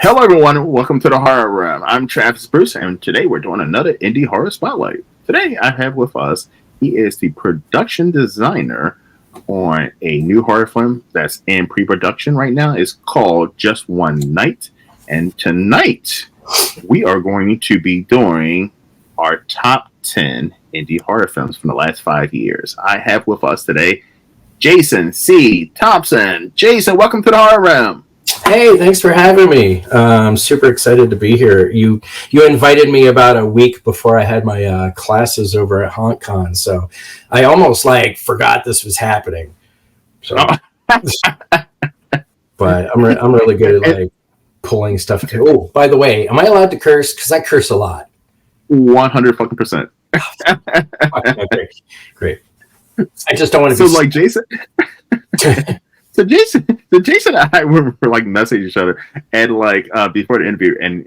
Hello, everyone. Welcome to the Horror Room. I'm Travis Bruce, and today we're doing another indie horror spotlight. Today, I have with us, he is the production designer on a new horror film that's in pre-production right now. It's called Just One Night, and tonight we are going to be doing our top 10 indie horror films from the last 5 years. I have with us today Jason C. Thompson. Jason, welcome to the Horror Room. Hey, thanks for having me. I'm super excited to be here. You invited me about a week before I had my classes over at HauntCon, so I almost forgot this was happening. So, but I'm really good at pulling stuff. Oh, by the way, am I allowed to curse? Because I curse a lot. 100%. Okay, great. I just don't want to be. So, Jason. So Jason and I were messaging each other, and before the interview, and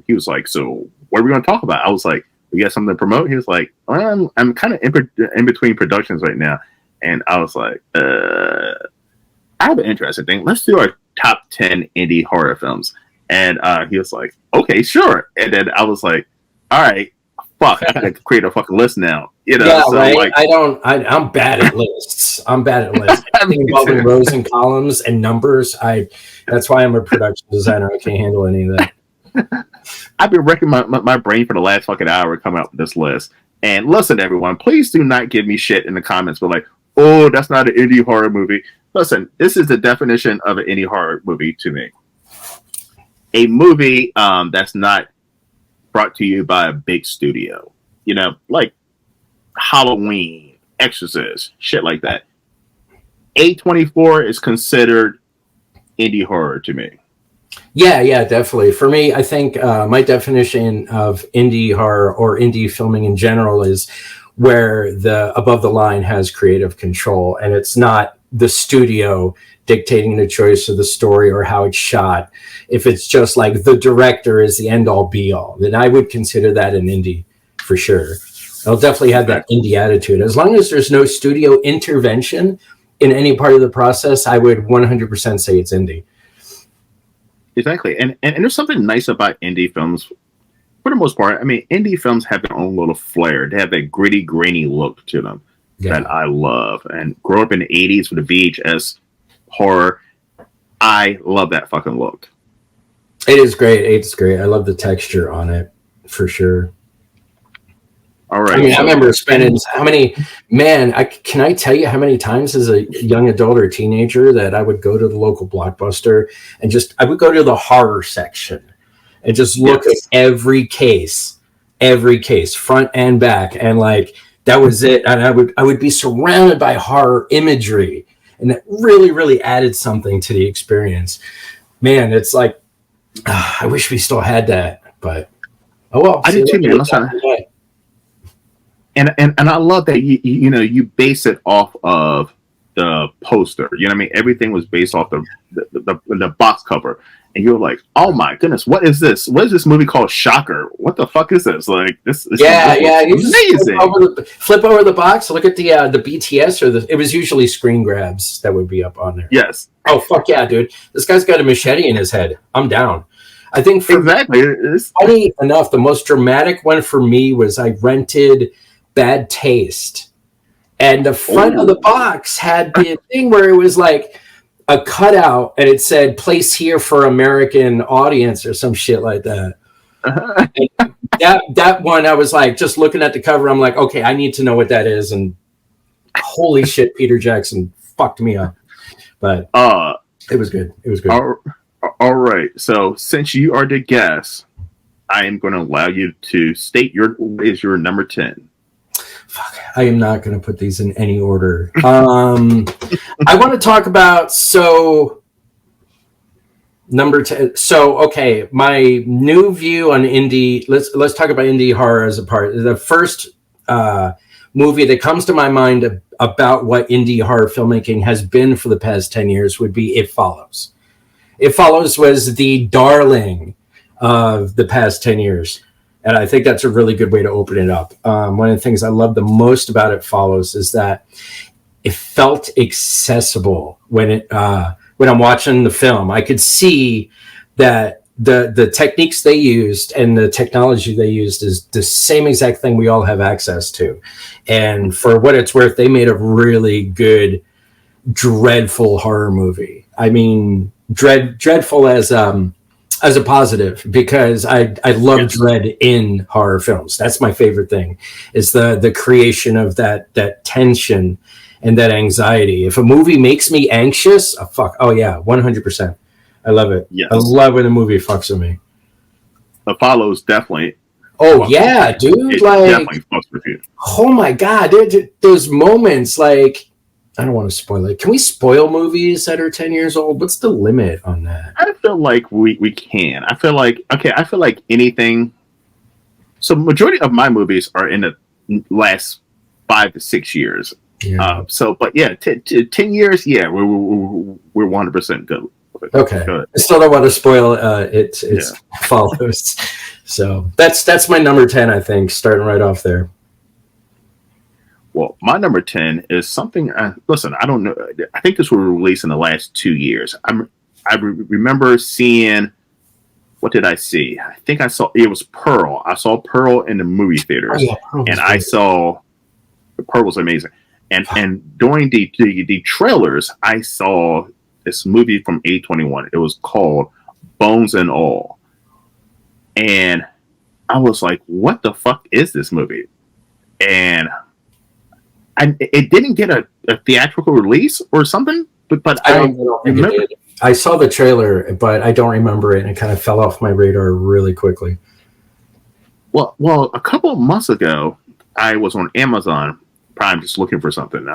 he was like, "So what are we going to talk about?" I was like, "We got something to promote." He was like, "I'm kind of in between productions right now," and I was like, "I have an interesting thing. Let's do our top 10 indie horror films." And he was like, "Okay, sure." And then I was like, "All right, fuck, I gotta create a fucking list now." Yeah, so, right. I'm bad at lists. I'm bad at lists. Involving rows and columns and numbers. That's why I'm a production designer. I can't handle any of that. I've been wrecking my brain for the last fucking hour coming up with this list. And listen, everyone, please do not give me shit in the comments, but oh, that's not an indie horror movie. Listen, this is the definition of an indie horror movie to me. A movie that's not brought to you by a big studio. Like Halloween, Exorcist, shit like that. A24 is considered indie horror to me. Yeah, definitely. For me, I think my definition of indie horror or indie filming in general is where the above the line has creative control, and it's not the studio dictating the choice of the story or how it's shot. If it's just the director is the end all be all, then I would consider that an indie for sure. I'll definitely have that indie attitude. As long as there's no studio intervention in any part of the process, I would 100% say it's indie. Exactly. And there's something nice about indie films. For the most part, I mean, indie films have their own little flair. They have a gritty, grainy look to them that I love. And grow up in the 80s with the VHS horror, I love that fucking look. It is great. It's great. I love the texture on it, for sure. All right. I mean, I remember spending can I tell you how many times as a young adult or teenager that I would go to the local Blockbuster and I would go to the horror section and just look at every case, front and back. And that was it. And I would be surrounded by horror imagery, and that really, really added something to the experience. Man, it's I wish we still had that, but oh well. I did too, man. And I love that you base it off of the poster. You know what I mean? Everything was based off the box cover, and you're like, "Oh my goodness, what is this? What is this movie called? Shocker! What the fuck is this? This amazing." Flip over the box, look at the BTS it was usually screen grabs that would be up on there. Yes. Oh fuck yeah, dude! This guy's got a machete in his head. I'm down. I think funny enough, the most dramatic one for me was I rented Bad Taste, and the front of the box had the thing where it was a cutout and it said place here for American audience or some shit like that. That one I was just looking at the cover, I'm okay, I need to know what that is, and holy shit, Peter Jackson fucked me up, but it was good. All right, so since you are the guest, I am going to allow you to state your number 10. Fuck, I am not going to put these in any order. I want to talk about number 10. So, okay, my new view on indie. Let's talk about indie horror as a part. The first movie that comes to my mind about what indie horror filmmaking has been for the past 10 years would be It Follows. It Follows was the darling of the past 10 years. And I think that's a really good way to open it up. One of the things I love the most about It Follows is that it felt accessible when I'm watching the film. I could see that the techniques they used and the technology they used is the same exact thing we all have access to. And for what it's worth, they made a really good, dreadful horror movie. I mean, dreadful as a positive, because I love dread in horror films. That's my favorite thing, is the creation of that tension and that anxiety. If a movie makes me anxious, oh yeah, 100%. I love it. Yes. I love when a movie fucks with me. The Follows definitely. Oh yeah, dude! It like, definitely fucks with you. Oh my god, those moments. Like, I don't want to spoil it. Can we spoil movies that are 10 years old? What's the limit on that? I feel like we can. I feel like anything. So majority of my movies are in the last 5 to 6 years. Yeah. But yeah, 10 years. Yeah, we're 100% good. Okay. I still don't want to spoil it Follows. So that's my number 10, I think, starting right off there. Well, my number 10 is something. Listen, I don't know. I think this was released in the last 2 years. I remember seeing. What did I see? I think I saw it was Pearl. I saw Pearl in the movie theaters, and I saw Pearl was amazing. And during the trailers, I saw this movie from A21. It was called Bones and All, and I was like, "What the fuck is this movie?" And it didn't get a theatrical release or something, but I don't remember. I saw the trailer, but I don't remember it, and it kind of fell off my radar really quickly. Well, a couple of months ago, I was on Amazon Prime just looking for something.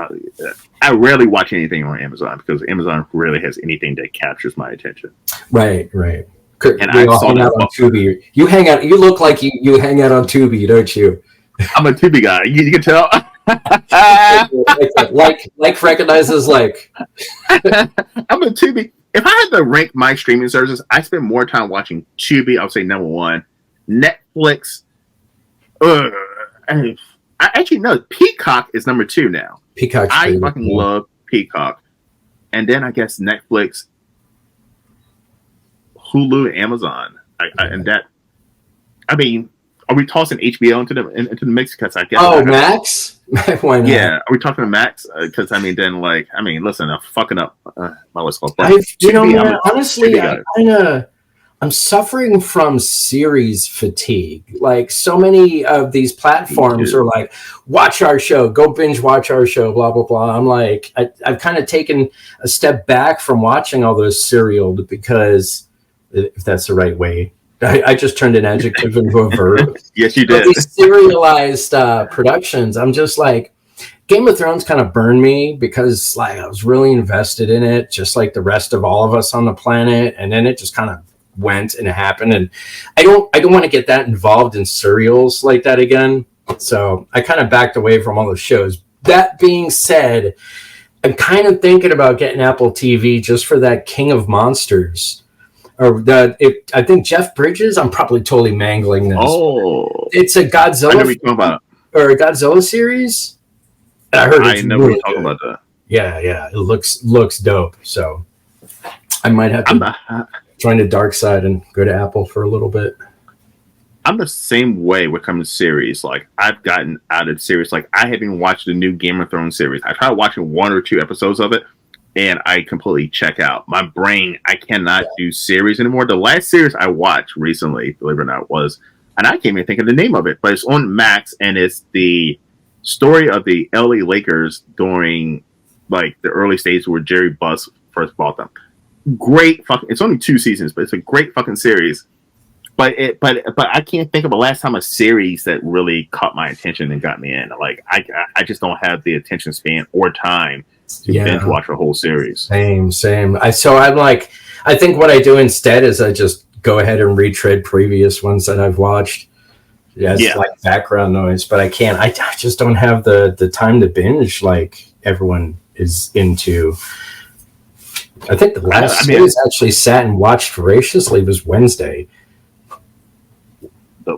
I rarely watch anything on Amazon because Amazon rarely has anything that captures my attention. Right. And I saw hang out on Tubi. You hang out. You look like you hang out on Tubi, don't you? I'm a Tubi guy. You can tell. like recognizes like. I'm a Tubi. If I had to rank my streaming services, I spend more time watching Tubi. I would say number 1. Netflix. I actually know Peacock is number 2 now. Peacock. I fucking love Peacock. And then I guess Netflix, Hulu, Amazon. And that. I mean, are we tossing HBO into the mix? Because I guess. Oh, Max. Why not? Yeah, are we talking to Max? Because listen, I'm fucking up my list. Honestly, I'm suffering from series fatigue. Like, so many of these platforms are like, watch our show, go binge watch our show, blah blah blah. I'm like, I've kind of taken a step back from watching all those serialed, because if that's the right way. I just turned an adjective into a verb. Yes, you did. These serialized productions, I'm just like, Game of Thrones kind of burned me, because like I was really invested in it, just like the rest of all of us on the planet, and then it just kind of went and it happened, and I don't want to get that involved in serials like that again. So I kind of backed away from all those shows. That being said, I'm kind of thinking about getting Apple TV just for that King of Monsters. I think Jeff Bridges. I'm probably totally mangling this. Oh, it's a Godzilla. I know what you're talking about. Or a Godzilla series. I heard. I know we're talking about that. Yeah, it looks dope. So I might have to join the dark side and go to Apple for a little bit. I'm the same way when it comes to series. Like, I've gotten out of series. Like, I haven't watched the new Game of Thrones series. I tried watching 1 or 2 episodes of it, and I completely check out. My brain, I cannot do series anymore. The last series I watched recently, believe it or not, was, and I can't even think of the name of it, but it's on Max, and it's the story of the LA Lakers during like the early stages where Jerry Buss first bought them. Great fucking. It's only 2 seasons, but it's a great fucking series. But I can't think of the last time a series that really caught my attention and got me in. Like, I just don't have the attention span or time to binge watch a whole series. Same. I think what I do instead is I just go ahead and retread previous ones that I've watched. It's like background noise, but I can't. I just don't have the time to binge like everyone is into. I think the last series I actually sat and watched voraciously was Wednesday.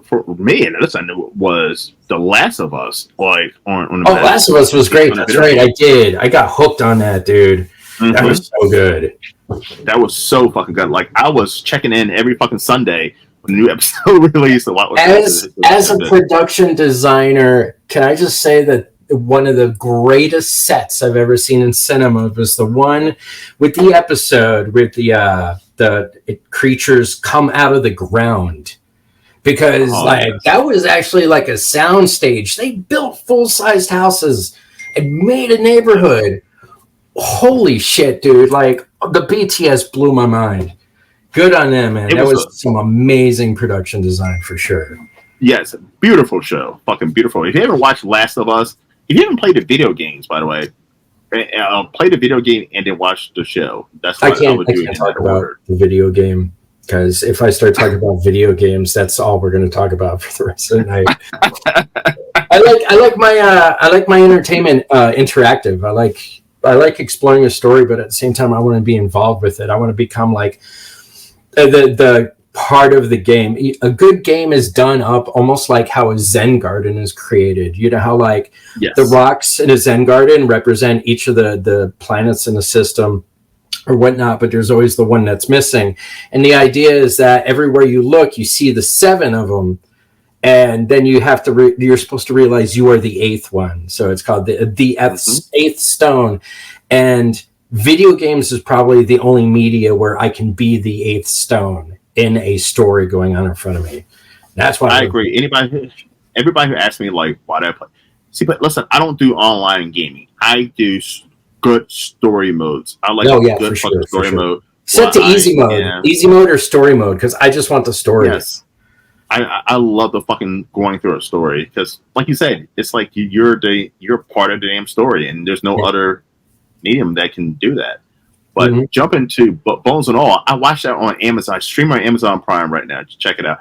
For me, and this I knew was The Last of Us. Like on the Last of Us was great. That's right. I got hooked on that, dude. Mm-hmm. That was so good. That was so fucking good. Like I was checking in every fucking Sunday when a new episode released. As a production designer, can I just say that one of the greatest sets I've ever seen in cinema was the one with the episode with the creatures come out of the ground. Because that was actually like a sound stage. They built full-sized houses and made a neighborhood. Holy shit, dude. Like the BTS blew my mind. Good on them, man. That was some amazing production design for sure. Yes, beautiful show. Fucking beautiful. If you ever watched Last of Us, if you haven't played the video games, by the way, play the video game and then watch the show. That's what I would do. I can't talk about the video game. Because if I start talking about video games, that's all we're going to talk about for the rest of the night. I like my entertainment interactive. I like exploring a story, but at the same time, I want to be involved with it. I want to become like the part of the game. A good game is done up almost like how a Zen garden is created. You know how the rocks in a Zen garden represent each of the planets in the system or whatnot, but there's always the one that's missing. And the idea is that everywhere you look, you see the 7 of them, and then you have to you're supposed to realize you are the 8th one. So it's called the 8th stone. And video games is probably the only media where I can be the 8th stone in a story going on in front of me. That's why I agree. Everybody who asks me like why do I play? See, but listen, I don't do online gaming. I do good story modes. I like good fucking story mode. Set to easy mode. Easy mode or story mode, because I just want the story. Yes. I love the fucking going through a story because, like you said, it's like you're part of the damn story, and there's no other medium that can do that. But jump into Bones and All. I watched that on Amazon. I stream on Amazon Prime right now. Check it out.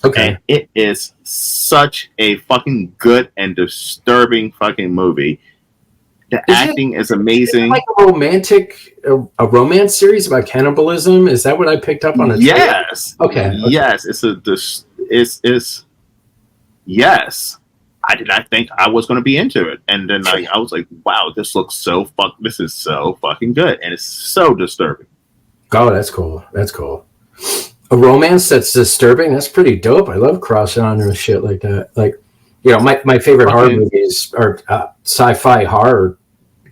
Okay. And it is such a fucking good and disturbing fucking movie. The acting is amazing. Like a romance series about cannibalism. Is that what I picked up on? Yes. Okay. Yes. Yes. I did not think I was going to be into it, and then I was like, "Wow, this is so fucking good," and it's so disturbing. Oh, that's cool. That's cool. A romance that's disturbing. That's pretty dope. I love cross genre shit like that. Like, you know, my favorite horror movies are sci-fi horror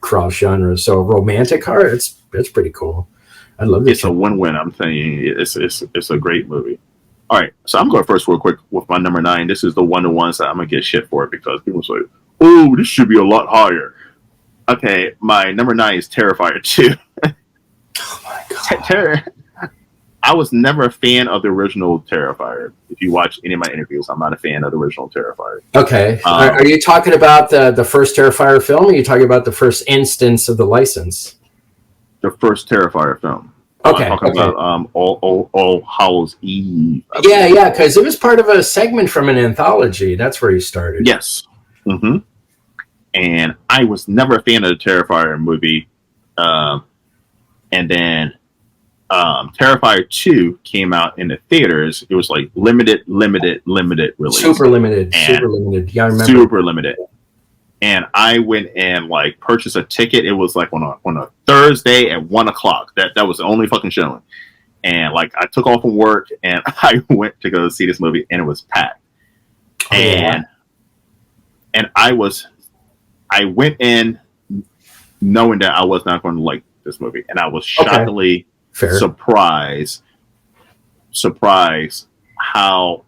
cross genre. So romantic horror, it's pretty cool. I love it. It's a win-win. I'm telling you, it's a great movie. All right, so I'm going first real quick with my number 9. This is the one of the ones that I'm gonna get shit for because people say, "Oh, this should be a lot higher." Okay, my number 9 is Terrifier 2. Oh my god! I was never a fan of the original Terrifier. If you watch any of my interviews, I'm not a fan of the original Terrifier. Okay. Are you talking about the first Terrifier film, or are you talking about the first instance of the license? The first Terrifier film. Okay. I'm talking about All Hallows Eve. Yeah, because it was part of a segment from an anthology. That's where you started. Yes. Mm-hmm. And I was never a fan of the Terrifier movie. And then Terrifier 2 came out in the theaters. It was like limited release. Super limited. Yeah, I remember. Super limited. And I went and like purchased a ticket. It was like on a Thursday at 1:00. That was the only fucking showing. And like I took off from work and I went to go see this movie, and it was packed. And I went in knowing that I was not going to like this movie, and I was shockingly surprised how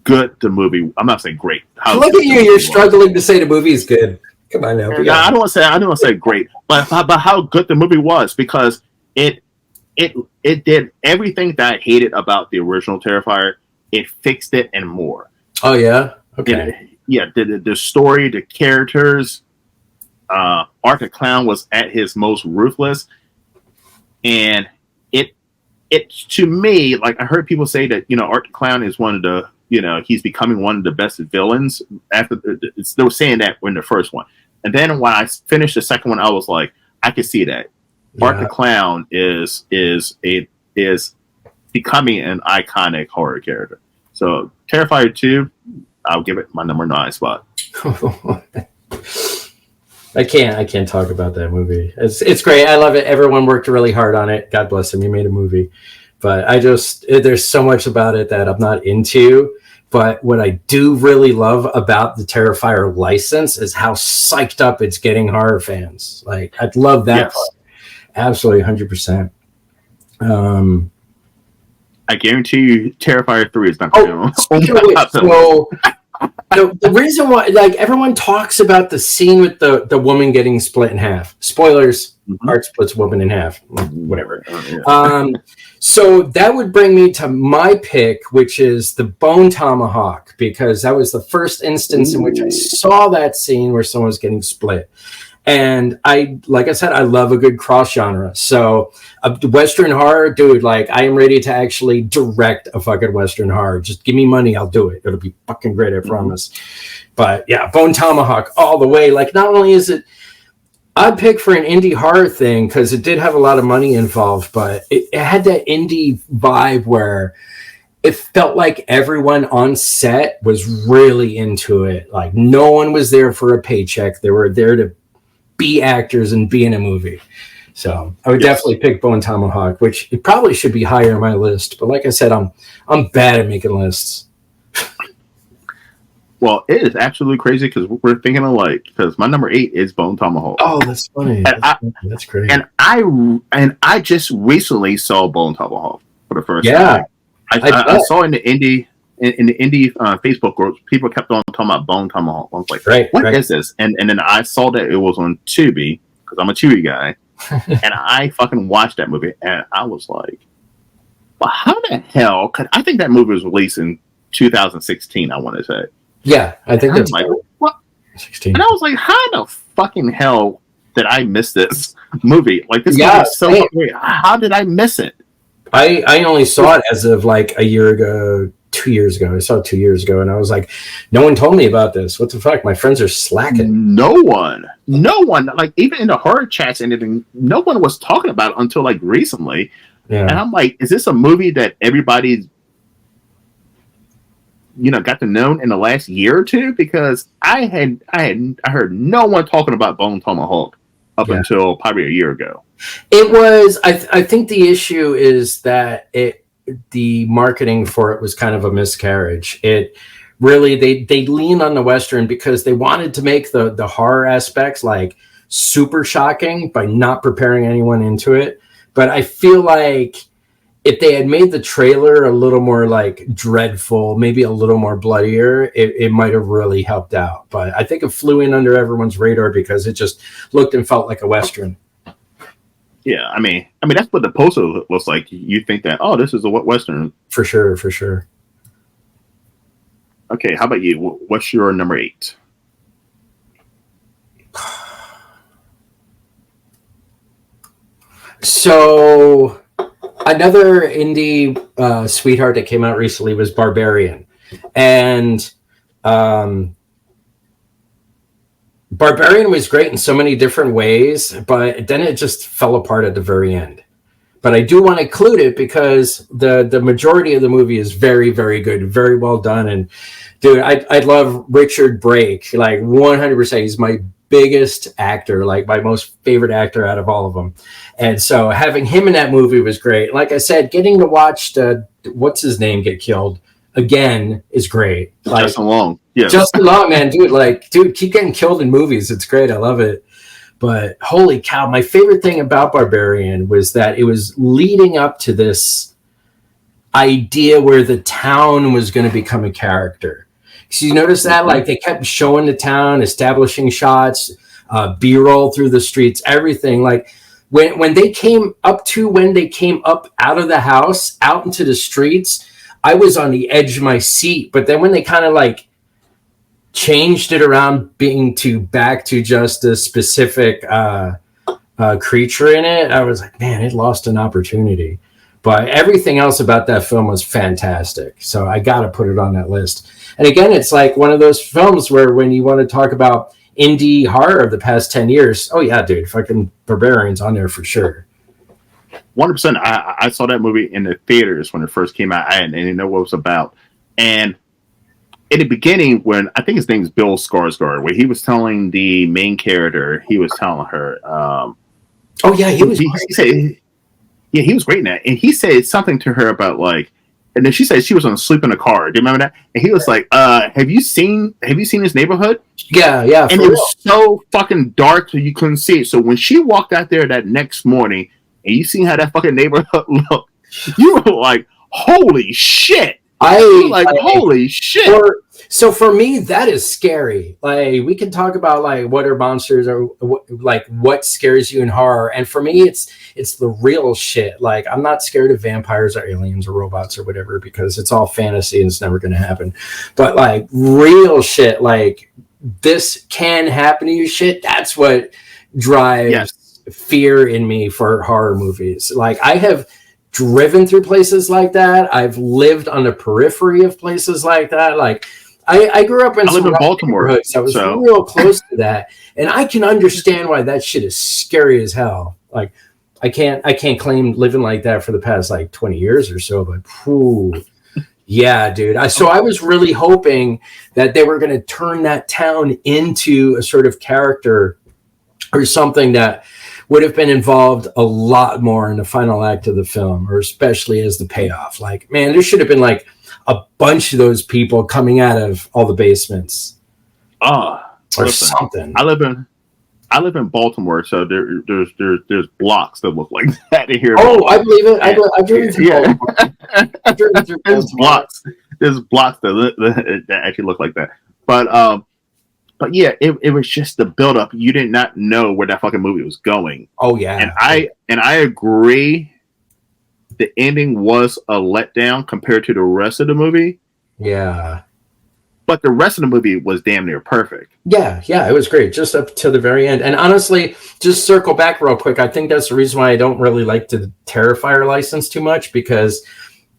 good the movie. I'm not saying great. Look at you! You're struggling to say the movie is good. Come on now. Yeah, I don't want to say great, but how good the movie was, because it did everything that I hated about the original Terrifier. It fixed it and more. Oh yeah. Okay. The story, the characters. Art the Clown was at his most ruthless, and it to me, like I heard people say that Art the Clown is one of the he's becoming one of the best villains after they were saying that in the first one, and then when I finished the second one, I was like, I could see that Art the Clown is becoming an iconic horror character. So Terrifier 2, I'll give it my number 9 spot. I can't talk about that movie. It's great. I love it. Everyone worked really hard on it. God bless him. He made a movie, but there's so much about it that I'm not into. But what I do really love about the Terrifier license is how psyched up it's getting horror fans. Like, I'd love that part. Absolutely, 100%. I guarantee you, Terrifier 3 is not going to. So, the reason why, like, everyone talks about the scene with the woman getting split in half. Spoilers: Art splits woman in half. Whatever. So that would bring me to my pick, which is the bone tomahawk, because that was the first instance in which I saw that scene where someone was getting split. And like I said, I love a good cross genre. So Western horror, dude, like, I am ready to actually direct a fucking Western horror. Just give me money, I'll do it. It'll be fucking great, I promise. But yeah, Bone Tomahawk all the way. Like, not only is it, I'd pick for an indie horror thing because it did have a lot of money involved, but it had that indie vibe where it felt like everyone on set was really into it. Like, no one was there for a paycheck. They were there to be actors and be in a movie. So I would definitely pick Bone Tomahawk, which it probably should be higher on my list. But like I said, I'm bad at making lists. Well, it is absolutely crazy because we're thinking alike. Because my number 8 is Bone Tomahawk. Oh, that's funny. That's great. And I just recently saw Bone Tomahawk for the first time. I saw in the indie Facebook groups, people kept on talking about Bone Tomahawk. I was like, what is this? And then I saw that it was on Tubi because I'm a Tubi guy, and I fucking watched that movie, and I was like, well, how the hell? Cause I think that movie was released in 2016. I want to say. Yeah, I think that's like, what? 16. And I was like, how the fucking hell did I miss this movie? Like, this movie is so great. How did I miss it? I only saw it as of like a year ago, 2 years ago. I saw it 2 years ago, and I was like, no one told me about this. What the fuck? My friends are slacking. No one. Like, even in the horror chats and anything, no one was talking about it until like recently. Yeah. And I'm like, is this a movie that everybody's got to know in the last year or two? Because I heard no one talking about Bone Tomahawk up until probably a year ago. It was, I think the issue is that the marketing for it was kind of a miscarriage. It really, they lean on the Western because they wanted to make the horror aspects like super shocking by not preparing anyone into it. But I feel like if they had made the trailer a little more like dreadful, maybe a little more bloodier, it might have really helped out. But I think it flew in under everyone's radar because it just looked and felt like a Western. Yeah, I mean that's what the poster looks like. You think that, oh, this is a Western. For sure. Okay, how about you? What's your number 8? So another indie sweetheart that came out recently was Barbarian. And Barbarian was great in so many different ways, but then it just fell apart at the very end. But I do want to include it because the majority of the movie is very, very good, very well done. And dude, I love Richard Brake, like 100%. He's my biggest actor, like my most favorite actor out of all of them. And so having him in that movie was great. Like I said, getting to watch what's his name get killed again is great. Like, Justin Long. Yes. Justin Long, man, dude, keep getting killed in movies. It's great. I love it. But holy cow, my favorite thing about Barbarian was that it was leading up to this idea where the town was going to become a character. So you notice that, like, they kept showing the town, establishing shots, B-roll through the streets, everything. Like when they came up out of the house, out into the streets, I was on the edge of my seat. But then when they kind of like changed it around back to just a specific creature in it, I was like, man, it lost an opportunity. But everything else about that film was fantastic. So I got to put it on that list. And again, it's like one of those films where when you want to talk about indie horror of the past 10 years, oh yeah, dude, fucking Barbarian's on there for sure. 100%. I saw that movie in the theaters when it first came out. I didn't know what it was about. And in the beginning, when I think his name's Bill Skarsgård, where he was telling the main character, he was telling her, oh yeah, he was. he said, yeah, he was great in that, and he said something to her about like, and then she said she was on sleep in a car. Do you remember that? And he was like, have you seen his neighborhood? Yeah, yeah, And it was so fucking dark so you couldn't see it. So when she walked out there that next morning, and you seen how that fucking neighborhood looked, you were like, holy shit. Holy shit. So for me, that is scary. Like, we can talk about like what are monsters or like what scares you in horror. And for me, it's the real shit. Like, I'm not scared of vampires or aliens or robots or whatever, because it's all fantasy and it's never going to happen. But like real shit, like this can happen to you shit. That's what drives fear in me for horror movies. Like, I have driven through places like that. I've lived on the periphery of places like that. Like, I grew up in Baltimore, so I was real close to that, and I can understand why that shit is scary as hell. Like, I can't claim living like that for the past like 20 years or so, but whew, yeah, dude. So I was really hoping that they were going to turn that town into a sort of character or something that would have been involved a lot more in the final act of the film, or especially as the payoff. Like, man, there should have been like a bunch of those people coming out of all the basements. Something. I live in Baltimore, so there's blocks that look like that in here. Oh, I believe it. I've driven through Baltimore. I've driven through Baltimore. There's blocks that actually look like that. But yeah, it was just the buildup. You did not know where that fucking movie was going. Oh yeah, and I agree. The ending was a letdown compared to the rest of the movie. Yeah, but the rest of the movie was damn near perfect. Yeah, it was great, just up to the very end. And honestly, just circle back real quick. I think that's the reason why I don't really like the Terrifier license too much, because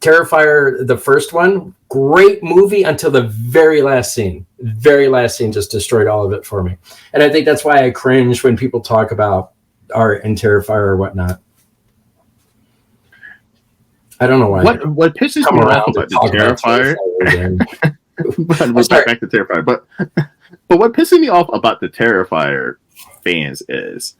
Terrifier, the first one, great movie until the very last scene. Very last scene just destroyed all of it for me. And I think that's why I cringe when people talk about art and Terrifier or whatnot. I don't know why. What pisses me off about the Terrifier? Back to Terrifier. But what pisses me off about the Terrifier fans is,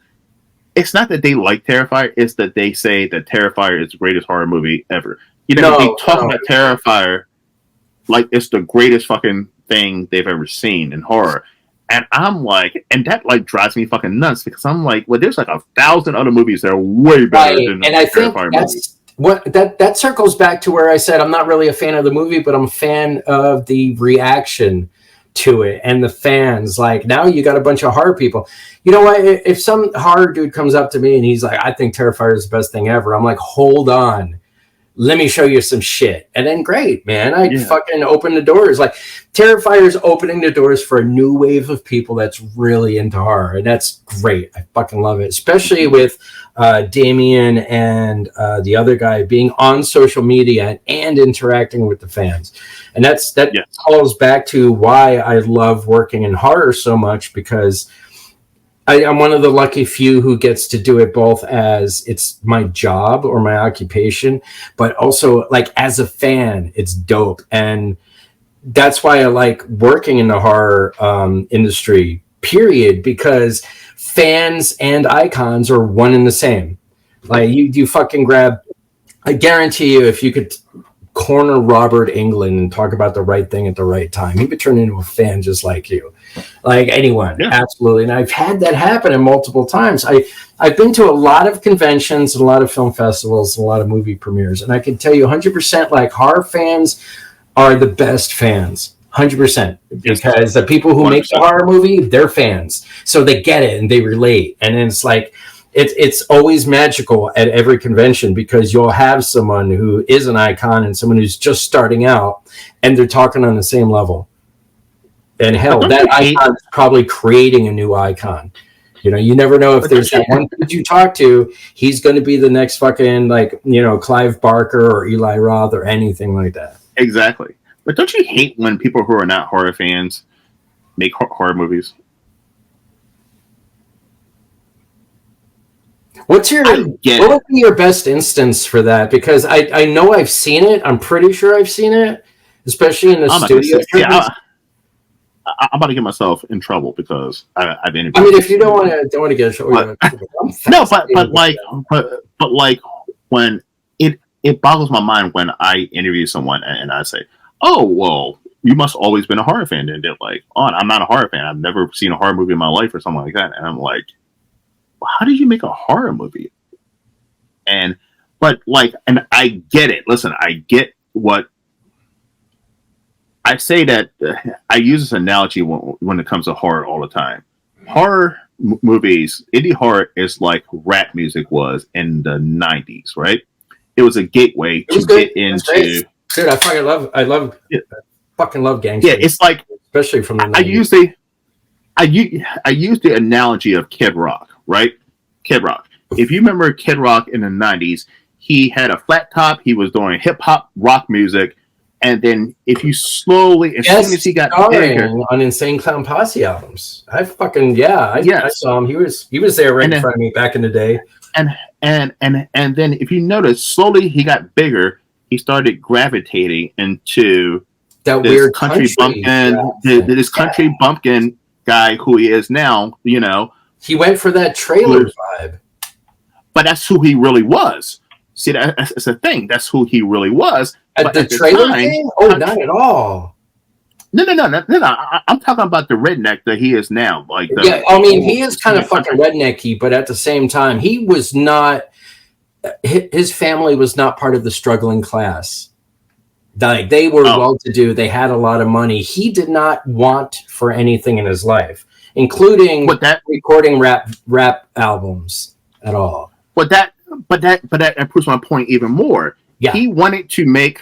it's not that they like Terrifier, it's that they say that Terrifier is the greatest horror movie ever. They talk about Terrifier like it's the greatest fucking thing they've ever seen in horror. And I'm like, and that like drives me fucking nuts, because I'm like, well, there's like 1,000 other movies that are way better than the Terrifier movie. What that circles back to where I said I'm not really a fan of the movie, but I'm a fan of the reaction to it and the fans. Like, now you got a bunch of horror people. You know what? If some horror dude comes up to me and he's like, I think Terrifier is the best thing ever, I'm like, hold on. Let me show you some shit. And then great, man. I fucking open the doors. Like, Terrifier is opening the doors for a new wave of people that's really into horror. And that's great. I fucking love it. Especially with Damien and the other guy being on social media and interacting with the fans. And that calls back to why I love working in horror so much, because I'm one of the lucky few who gets to do it both as it's my job or my occupation, but also like as a fan, it's dope. And that's why I like working in the horror industry, period, because fans and icons are one and the same. Like, you fucking grab, I guarantee you, if you could corner Robert Englund and talk about the right thing at the right time, he would turn into a fan just like you. Like anyone, absolutely. And I've had that happen in multiple times. I've been to a lot of conventions and a lot of film festivals and a lot of movie premieres, and I can tell you 100%, like, horror fans are the best fans. 100%, because the people who 100%. Make the horror movie, they're fans, so they get it and they relate. And it's like, it's always magical at every convention, because you'll have someone who is an icon and someone who's just starting out, and they're talking on the same level. And hell, that icon is probably creating a new icon. You never know if there's that one kid you talk to, he's going to be the next fucking, like, Clive Barker or Eli Roth or anything like that. Exactly. But don't you hate when people who are not horror fans make horror movies? What would be your best instance for that? Because I know I've seen it. I'm pretty sure I've seen it. especially in the I'm not gonna studio. say, I'm about to get myself in trouble because I've interviewed. I mean, if you don't want to get no, but like when it boggles my mind when I interview someone and I say, "Oh, well, you must have always been a horror fan," and they're like, "Oh, I'm not a horror fan. I've never seen a horror movie in my life or something like that." And I'm like, well, "How did you make a horror movie?" And I get it. Listen, I get what I say that I use this analogy when it comes to horror all the time. Horror movies, indie horror is like rap music was in the 90s, right? It was a gateway to get into. Dude, I fucking love gangster. Yeah, it's like, especially from the 90s. I use the analogy of Kid Rock, right? Kid Rock. If you remember Kid Rock in the 90s, he had a flat top. He was doing hip hop rock music. And then if you slowly, as soon as he got bigger, on Insane Clown Posse albums, I saw him. He was there right in front of me back in the day. And then if you notice, slowly he got bigger. He started gravitating into that this weird country bumpkin, this country bumpkin guy who he is now. You know, he went for that trailer vibe. But that's who he really was. See, that's the thing. That's who he really was. At the trailer thing? Oh, not at all. No. I'm talking about the redneck that he is now. He is kind of fucking rednecky, but at the same time, he was not. His family was not part of the struggling class. Like, they were well-to-do. They had a lot of money. He did not want for anything in his life, including recording rap albums at all. But that proves my point even more. Yeah. He wanted to make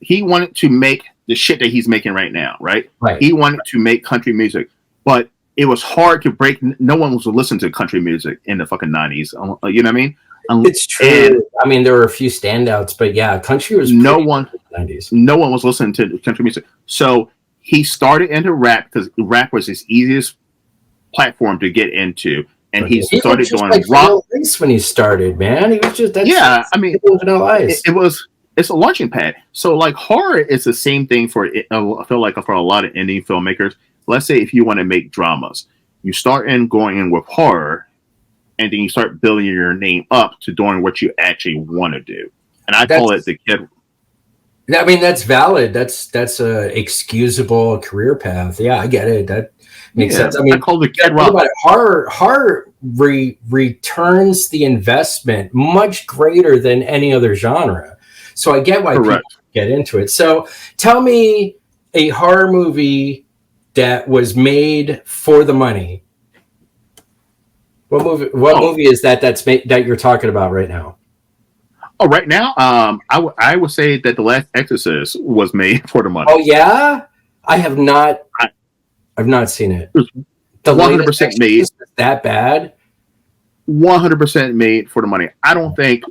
the shit that he's making right now, right? Right. He wanted to make country music, but it was hard to break. No one was listening to country music in the fucking 90s. You know what I mean? It's true. I mean, there were a few standouts, but yeah, country was no one. In the 90s. No one was listening to country music, so he started into rap because rap was his easiest platform to get into. And he started doing rock when he started, man. He was just it's a launching pad. So like horror is the same thing for I feel like for a lot of indie filmmakers. Let's say if you want to make dramas, you start going in with horror, and then you start building your name up to doing what you actually want to do. And I call it the kid. I mean, that's valid. That's a excusable career path. Yeah, I get it. That makes sense. I mean, I call the Kid Rock. Horror returns the investment much greater than any other genre. So I get why people get into it. So tell me a horror movie that was made for the money. What movie is that that you're talking about right now? Oh, right now, I would say that The Last Exorcist was made for the money. Oh yeah, I have not. I've not seen it. The 100% made. Is that bad? 100% made for the money. I don't think.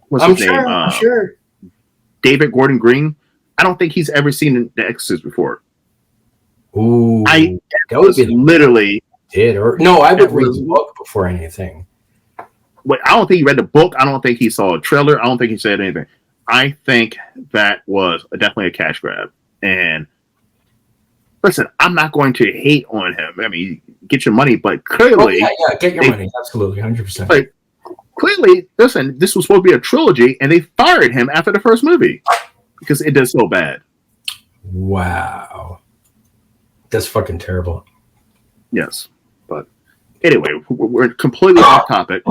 What's his name? I'm sure. David Gordon Green. I don't think he's ever seen The Exorcist before. Ooh, that would be literally. I would read the book before anything. But I don't think he read the book. I don't think he saw a trailer. I don't think he said anything. I think that was definitely a cash grab. And listen, I'm not going to hate on him. I mean, get your money, but clearly, get your money, absolutely, 100%. But clearly, listen, this was supposed to be a trilogy, and they fired him after the first movie because it did so bad. Wow, that's fucking terrible. Yes, but anyway, we're completely off topic,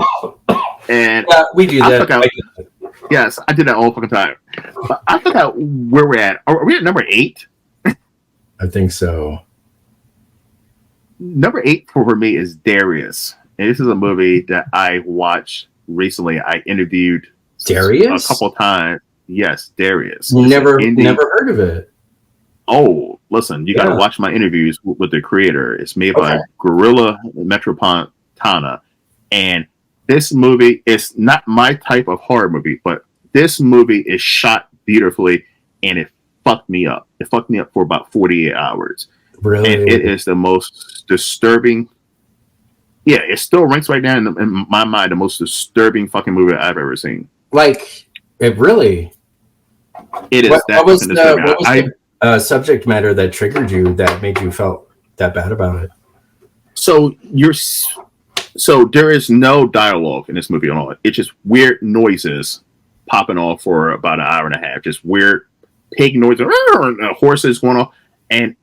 and we do that. Yes, I did that all fucking time. But I forgot where we're at. Are we at number 8? I think so. Number 8 for me is Darius. And this is a movie that I watched recently. I interviewed Darius a couple times. Yes, Darius. Never heard of it. Oh, listen, you got to watch my interviews with the creator. It's made by Gorilla Metropolitana. And this movie is not my type of horror movie, but this movie is shot beautifully, and it fucked me up. It fucked me up for about 48 hours. Really? And it is the most disturbing. Yeah, it still ranks right now in my mind the most disturbing fucking movie I've ever seen. Like, it really? It is subject matter that triggered you that made you felt that bad about it? So there is no dialogue in this movie at all. It's just weird noises popping off for about an hour and a half. Just weird pig noises, horses going off, and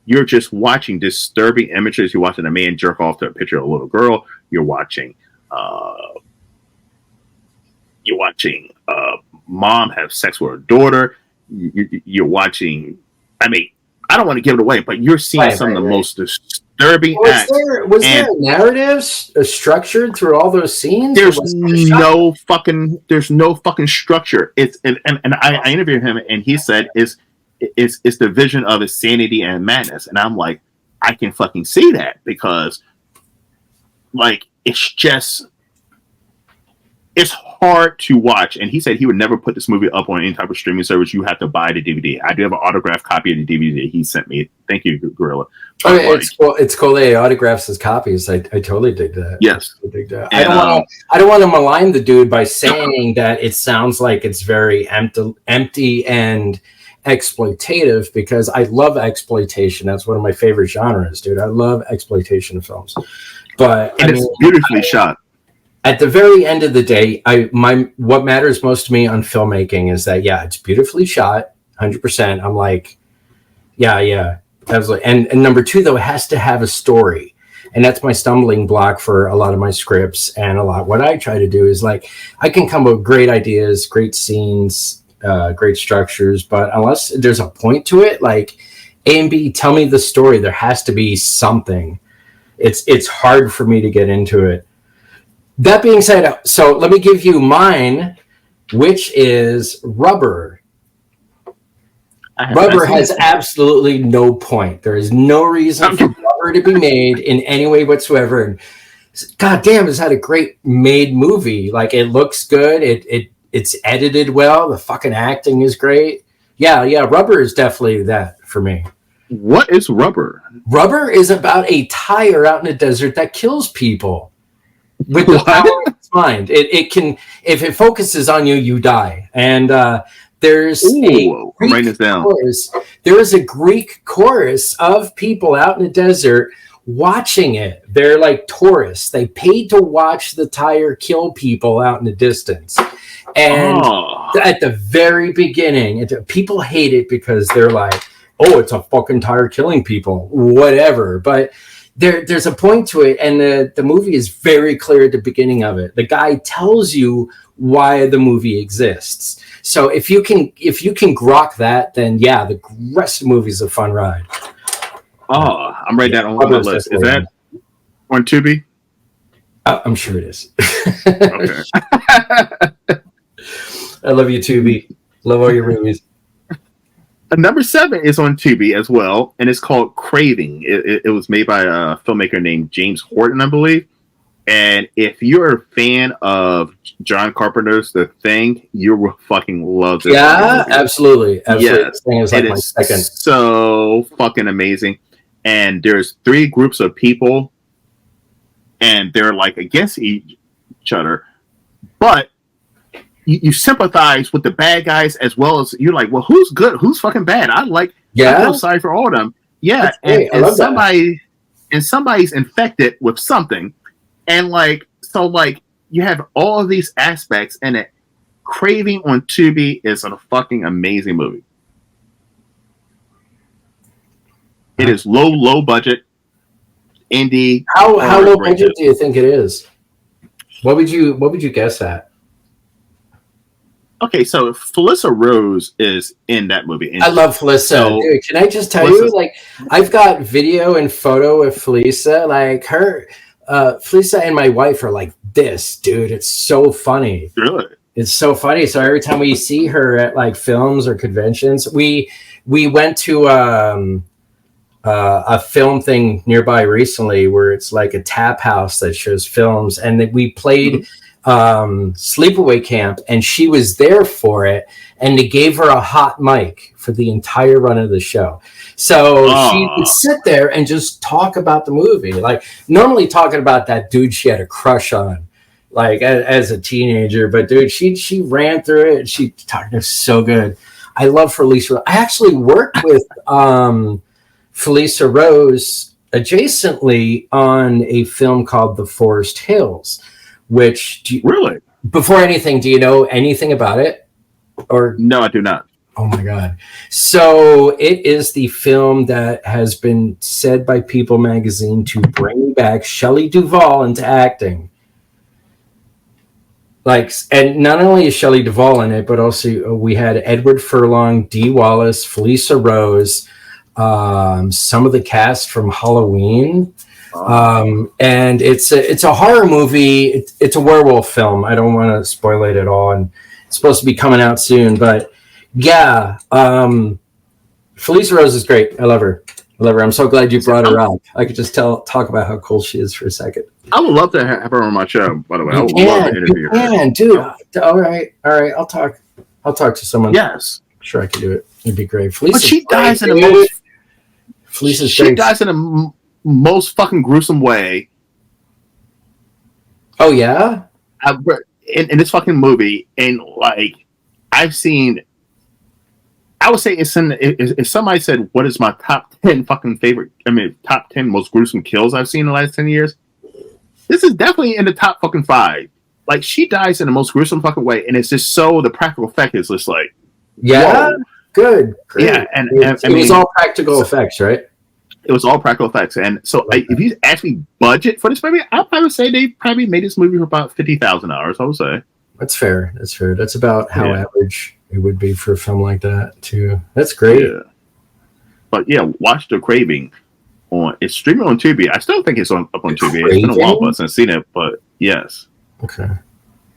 you're just watching disturbing images. You're watching a man jerk off to a picture of a little girl. You're watching mom have sex with her daughter. You're watching. I mean, I don't want to give it away, but you're seeing some of the most disturbing acts. Was there a narrative structured through all those scenes? There's no fucking structure. It's and I interviewed him, and he said it's the vision of insanity and madness, and I'm like, I can fucking see that, because like it's hard to watch. And he said he would never put this movie up on any type of streaming service. You have to buy the DVD. I do have an autographed copy of the DVD he sent me. Thank you, Gorilla. It's cool that he autographs his copies. I totally dig that. Yes. I dig that. I don't want to malign the dude by saying that it sounds like it's very empty and exploitative, because I love exploitation. That's one of my favorite genres, dude. I love exploitation films. But it's beautifully shot. At the very end of the day, what matters most to me on filmmaking is that, yeah, it's beautifully shot, 100%. I'm like, yeah, absolutely. And number two, though, it has to have a story. And that's my stumbling block for a lot of my scripts, and what I try to do is, like, I can come up with great ideas, great scenes, great structures, but unless there's a point to it, like A and B, tell me the story. There has to be something. It's hard for me to get into it. That being said, so let me give you mine, which is Rubber. Rubber has absolutely no point. There is no reason for Rubber to be made in any way whatsoever. And God damn, is that a great made movie? Like, it looks good. It's edited well. The fucking acting is great. Yeah. Rubber is definitely that for me. What is Rubber? Rubber is about a tire out in the desert that kills people. With the power of its mind, it can. If it focuses on you, you die. And there's a Greek chorus. There is a Greek chorus of people out in the desert watching it. They're like tourists. They paid to watch the tire kill people out in the distance. And at the very beginning, people hate it because they're like, "Oh, it's a fucking tire killing people," whatever. But there's a point to it, and the movie is very clear at the beginning of it. The guy tells you why the movie exists. So if you can grok that, then yeah, the rest of the movie is a fun ride. Oh, I'm writing that on my list. Is that on Tubi? I'm sure it is. Okay. I love you, Tubi. Love all your movies. Number 7 is on Tubi as well, and it's called Craving. It was made by a filmmaker named James Horton, I believe. And if you're a fan of John Carpenter's The Thing, you will fucking love this. Yeah, absolutely. Yes, Thing is like my second. So fucking amazing. And there's 3 groups of people, and they're like against each other, but you sympathize with the bad guys as well as you're like, well, who's good? Who's fucking bad? I feel sorry for all of them. Yeah. And somebody's infected with something. And you have all of these aspects, and it Craving on Tubi is a fucking amazing movie. It is low budget, indie. How low budget do you think it is? What would you guess at? Okay, so Felissa Rose is in that movie. I love Felissa. So, dude, can I just tell you, like, I've got video and photo of Felissa. Like, Felissa and my wife are like this, dude. It's so funny. Really? It's so funny. So every time we see her at like films or conventions, we went to a film thing nearby recently where it's like a tap house that shows films, and we played Sleepaway Camp, and she was there for it, and they gave her a hot mic for the entire run of the show. So she would sit there and just talk about the movie, like normally talking about that dude she had a crush on, like as a teenager. But dude, she ran through it. She talked so good. I love Felissa. I actually worked with Felissa Rose adjacently on a film called The Forest Hills, which really, before anything, do you know anything about it? Or no, I do not. Oh my God. So it is the film that has been said by People magazine to bring back Shelley Duvall into acting. Like, and not only is Shelley Duvall in it, but also we had Edward Furlong, Dee Wallace, Felissa Rose, some of the cast from Halloween. And it's a horror movie. It's a werewolf film. I don't want to spoil it at all. And it's supposed to be coming out soon, but yeah, Felissa Rose is great. I love her. I'm so glad you brought her up. I could just talk about how cool she is for a second. I would love to have her on my show. By the way, I would love to interview her. Dude. All right. I'll talk to someone. Yes, I'm sure I could do it. It'd be great. Felissa, but she dies in the most. Felissa's she great. dies in the most fucking gruesome way. Oh yeah. In this fucking movie, and like I've seen. I would say if somebody said, what is my top 10 fucking favorite, top 10 most gruesome kills I've seen in the last 10 years, this is definitely in the top fucking 5. Like, she dies in the most gruesome fucking way, and it's just so, the practical effect is just like, yeah, whoa. Good. Great. Yeah, and it was all practical effects, right? It was all practical effects. And so if you actually budget for this movie, I'd probably say they probably made this movie for about $50,000, I would say. That's fair. That's about how average it would be for a film like that too. That's great. Yeah. But yeah, watch The Craving it's streaming on Tubi. I still think it's up on Tubi. It's been a while since I've seen it, but yes. Okay.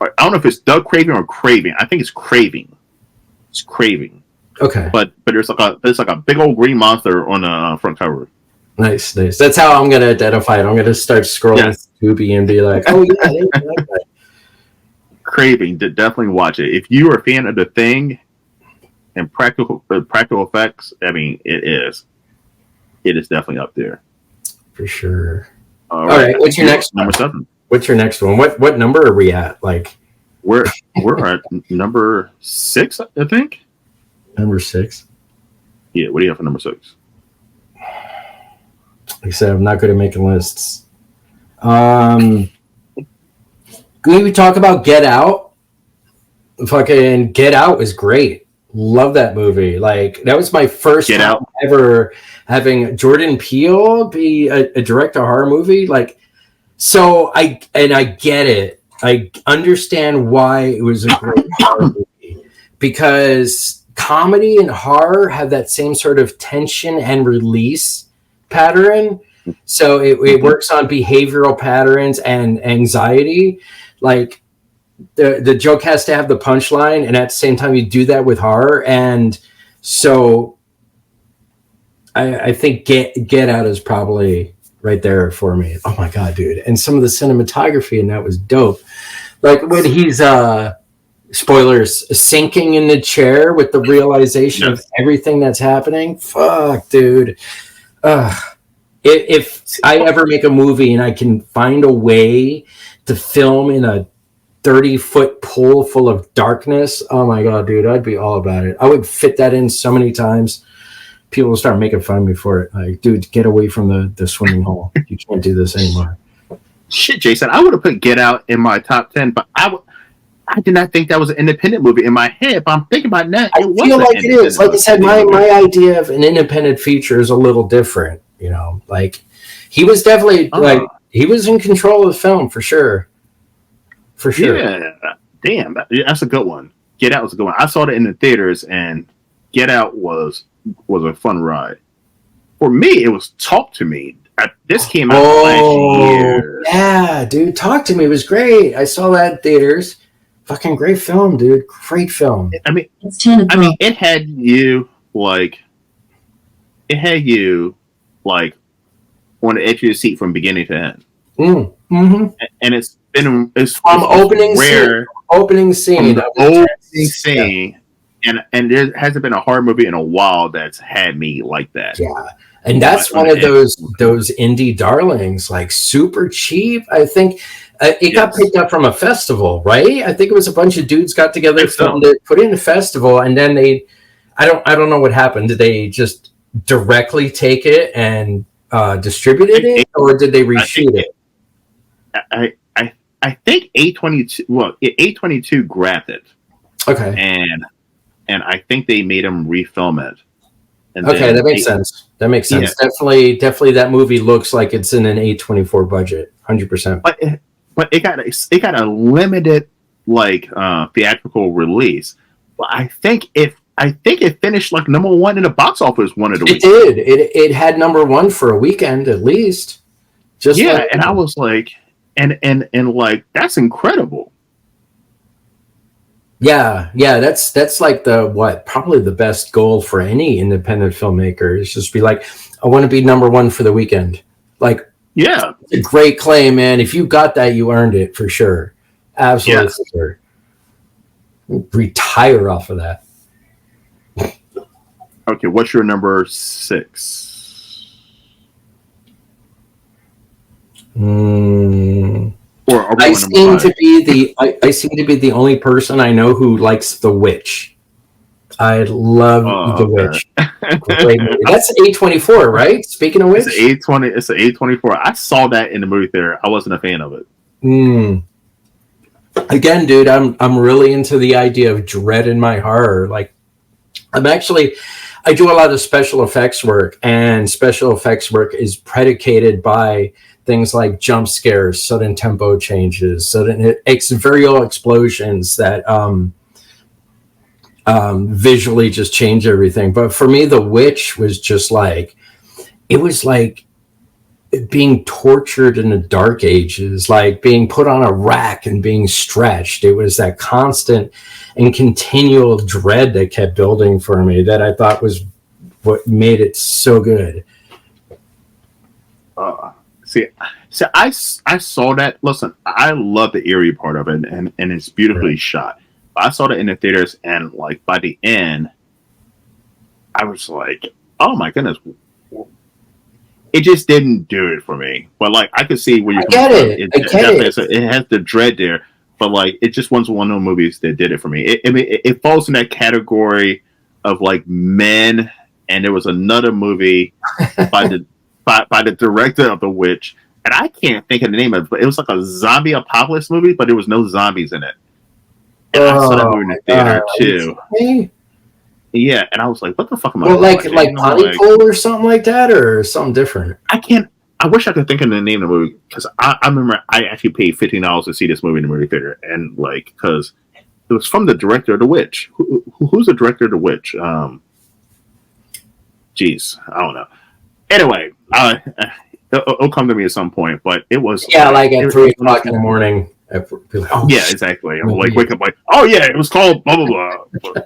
I don't know if it's The Craving or Craving. I think it's Craving. It's Craving. Okay. But there's like a big old green monster on the front cover. Nice. That's how I'm gonna identify it. I'm gonna start scrolling Tubi and be like, oh yeah, they like that. Craving, definitely watch it. If you are a fan of The Thing and practical effects, it is definitely up there for sure. All right. What's your next number 7? What's your next one? What number are we at? Like we're at number 6, I think. Number 6. Yeah. What do you have for number 6? Like I said, I'm not good at making lists. Can we talk about Get Out? Fucking Get Out was great. Love that movie. Like, that was my first time ever having Jordan Peele be a director of a horror movie. Like, so I get it. I understand why it was a great horror movie, because comedy and horror have that same sort of tension and release pattern. So it works on behavioral patterns and anxiety. Like the joke has to have the punchline, and at the same time you do that with horror. And so I think Get Out is probably right there for me. Oh my God, dude. And some of the cinematography in that was dope. Like when he's spoilers, sinking in the chair with the realization of everything that's happening. Fuck, dude. If I ever make a movie and I can find a way to film in a 30-foot pool full of darkness, oh my God, dude, I'd be all about it. I would fit that in so many times. People will start making fun of me for it. Like, dude, get away from the swimming hole. You can't do this anymore. Shit, Jason, I would have put Get Out in my top 10, but I did not think that was an independent movie in my head. But I'm thinking about that. I feel like it is. Like I said, my idea of an independent feature is a little different. You know, like he was definitely like he was in control of the film for sure. For sure. Yeah. Damn, that's a good one. Get Out was a good one. I saw it in the theaters, and Get Out was a fun ride. For me, it was Talk to Me. This came out last year. Yeah, dude, Talk to Me was great. I saw that in theaters. Fucking great film, dude. Great film. It's 10 o'clock. It had you like on the edge of your seat from beginning to end. Mm-hmm. And it's from opening scene. And there hasn't been a horror movie in a while that's had me like that. Yeah. And that's one of those indie darlings, like super cheap. I think it got picked up from a festival, right? I think it was a bunch of dudes got together, filmed it, put it in a festival, and then I don't know what happened. Did they just directly take it and distributed I, it, or did they I think reshoot it? I think A22. Well, A22 grabbed it, Okay. and I think they made them refilm it, and Okay, that then makes sense. That makes yeah, sense. Definitely, that movie looks like it's in an A24 budget, 100%. but it got a limited like theatrical release. But I think it finished like number one in the box office one of the It weeks. did. It had number one for a weekend at least. Just Yeah, like and I was like, and like that's incredible. yeah, that's like the what probably the best goal for any independent filmmaker is just be like, I want to be number one for the weekend. Like, Yeah, it's a great claim, man. If you got that, you earned it for sure. Absolutely yes. for sure. Retire off of that. Okay, what's your number 6? Or are we I on number seem 5? to be I seem to be the only person I know who likes The Witch. I love The Okay. Witch. Great movie. That's A24, right? Speaking of It's which, an A20. It's an A24. I saw that in the movie theater. I wasn't a fan of it. Again, dude, I'm really into the idea of dread in my horror. Like, I do a lot of special effects work, and special effects work is predicated by things like jump scares, sudden tempo changes, sudden varial explosions that visually just change everything. But for me, The Witch was just like, it was like being tortured in the dark ages, like being put on a rack and being stretched. It was that constant and continual dread that kept building for me that I thought was what made it so good. See, I saw that. Listen, I love the eerie part of it, and it's beautifully shot. I saw that in the theaters, and like by the end, I was like, "Oh my goodness!" It just didn't do it for me. But like, I could see where you're coming from. It has the dread there, but like, it just wasn't one of those movies that did it for me. It falls in that category of like Men, and there was another movie by the director of The Witch, and I can't think of the name of it, but it was like a zombie apocalypse movie, but there was no zombies in it. And I saw that movie in the theater too. Yeah, and I was like, "What the fuck am I watching?" Like Pontypool or something like that, or something different. I can't. I wish I could think of the name of the movie because I remember I actually paid $15 to see this movie in the movie theater, and like because it was from the director of The Witch. Who's the director of The Witch? Geez, I don't know. Anyway, it'll come to me at some point, but it was like at 3 o'clock in the morning. Yeah, exactly. I'm like wake up like, oh yeah, it was called blah blah blah.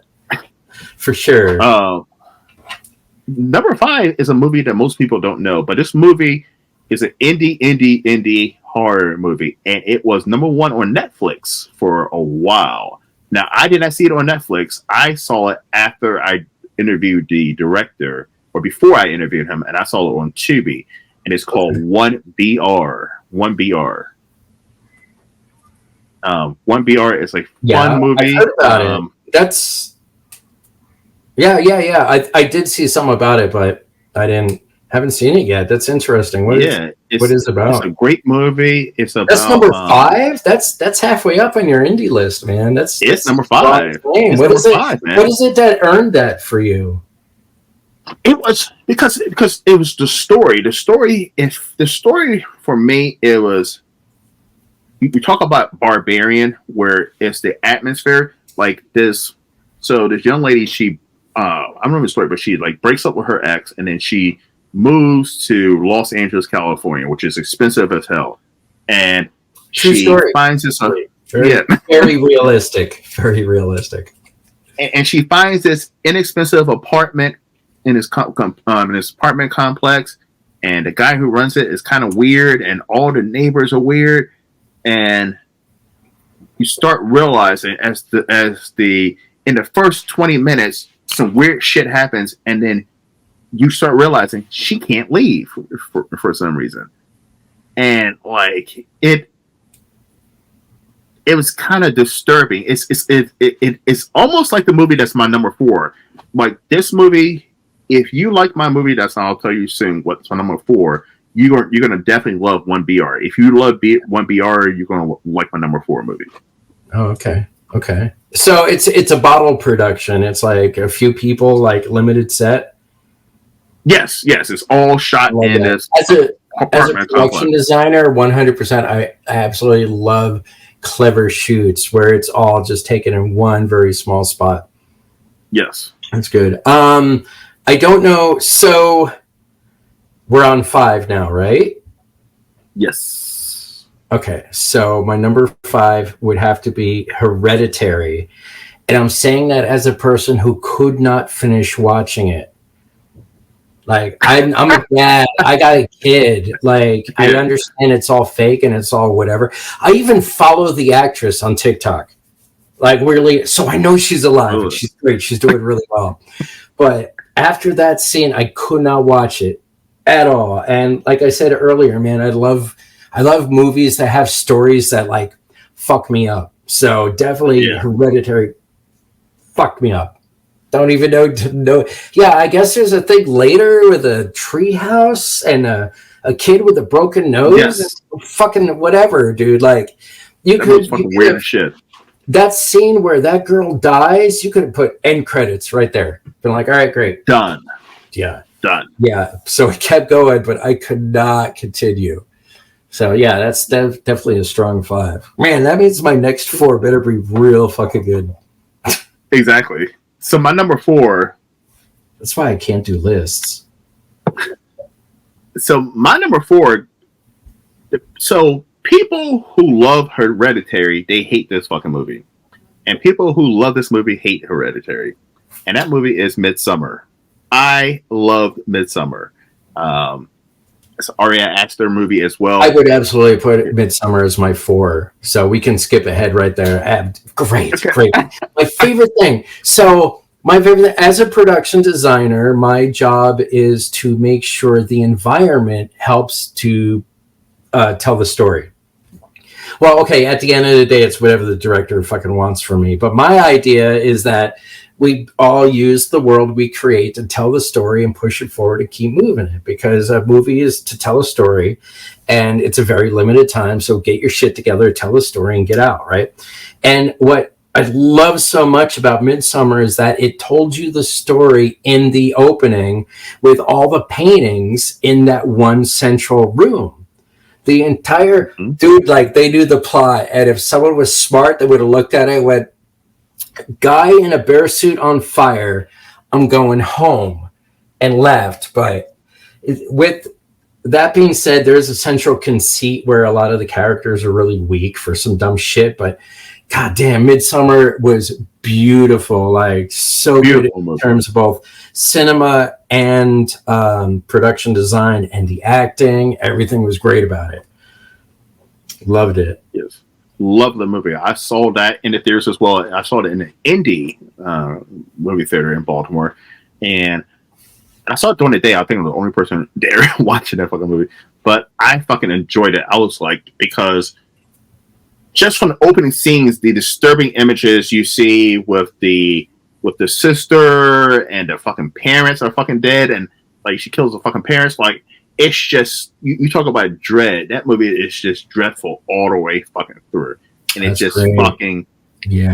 For sure. Number 5 is a movie that most people don't know, but this movie is an indie horror movie, and it was number 1 on Netflix for a while. Now, I did not see it on Netflix. I saw it after I interviewed the director, or before I interviewed him, and I saw it on Tubi, and it's called 1BR. 1BR. 1BR is a fun movie. I heard about it. That's yeah. I did see some about it, but I haven't seen it yet. That's interesting. What is it about? It's a great movie. That's number 5. That's halfway up on your indie list, man. That's number 5. What is it that earned that for you? It was because it was the story. The story for me. It was. We talk about Barbarian, where it's the atmosphere like this. So this young lady, she I don't remember the story, but she like breaks up with her ex, and then she moves to Los Angeles, California, which is expensive as hell. And she finds this very realistic, very realistic. And she finds this inexpensive apartment in this apartment complex, and the guy who runs it is kind of weird, and all the neighbors are weird. And you start realizing as the in the first 20 minutes, some weird shit happens, and then you start realizing she can't leave for some reason. And like it was kind of disturbing. It's almost like the movie that's my number 4. Like this movie, if you like my movie, I'll tell you soon what's my number 4. You're gonna definitely love 1BR. If you love 1BR, you're gonna like my number 4 movie. Oh, okay. Okay. So it's a bottle production. It's like a few people, like limited set. Yes. It's all shot in this as a apartment production complex. designer. 100%. I absolutely love clever shoots where it's all just taken in one very small spot. Yes, that's good. I don't know. So we're on 5 now, right? Yes. Okay, so my number 5 would have to be Hereditary. And I'm saying that as a person who could not finish watching it. Like, I'm a dad. I got a kid. Like, I understand it's all fake and it's all whatever. I even follow the actress on TikTok. Like, really. So I know she's alive. And she's great. She's doing really well. But after that scene, I could not watch it at all. And like I said earlier, man, I love movies that have stories that like fuck me up. So definitely Hereditary fucked me up. Don't even know. Yeah, I guess there's a thing later with a treehouse and a kid with a broken nose. Yes. Fucking whatever, dude. Like you could weird shit. That scene where that girl dies, you could have put end credits right there. Been like, all right, great, done. Yeah, done. Yeah. So it kept going, but I could not continue. So yeah, that's definitely a strong 5. Man, that means my next 4 better be real fucking good. Exactly. So my number 4. That's why I can't do lists. So my number 4. So people who love Hereditary, they hate this fucking movie, and people who love this movie hate Hereditary, and that movie is Midsommar. I love Midsommar. It's Ari Aster movie as well. I would absolutely put Midsommar as my 4, so we can skip ahead right there. Great. My favorite thing. So my favorite, as a production designer, my job is to make sure the environment helps to tell the story. Well, okay, at the end of the day, it's whatever the director fucking wants from me. But my idea is that we all use the world we create to tell the story and push it forward and keep moving it, because a movie is to tell a story and it's a very limited time. So get your shit together, tell the story and get out. Right. And what I love so much about Midsommar is that it told you the story in the opening with all the paintings in that one central room. The entire dude, like they knew the plot. And if someone was smart, they would have looked at it and went, guy in a bear suit on fire, I'm going home, and left. But with that being said, there's a central conceit where a lot of the characters are really weak for some dumb shit. But goddamn, Midsommar was beautiful, like so beautiful good in terms of both cinema and production design, and the acting. Everything was great about it. Loved it. Yes. Love the movie. I saw that in the theaters as well. I saw it in an indie movie theater in Baltimore, and I saw it during the day. I think I was the only person there watching that fucking movie, but I fucking enjoyed it. I was like, because just from the opening scenes, the disturbing images you see with the sister and the fucking parents are fucking dead, and like she kills the fucking parents, like. It's just you talk about dread. That movie is just dreadful all the way fucking through, and it's just great. Fucking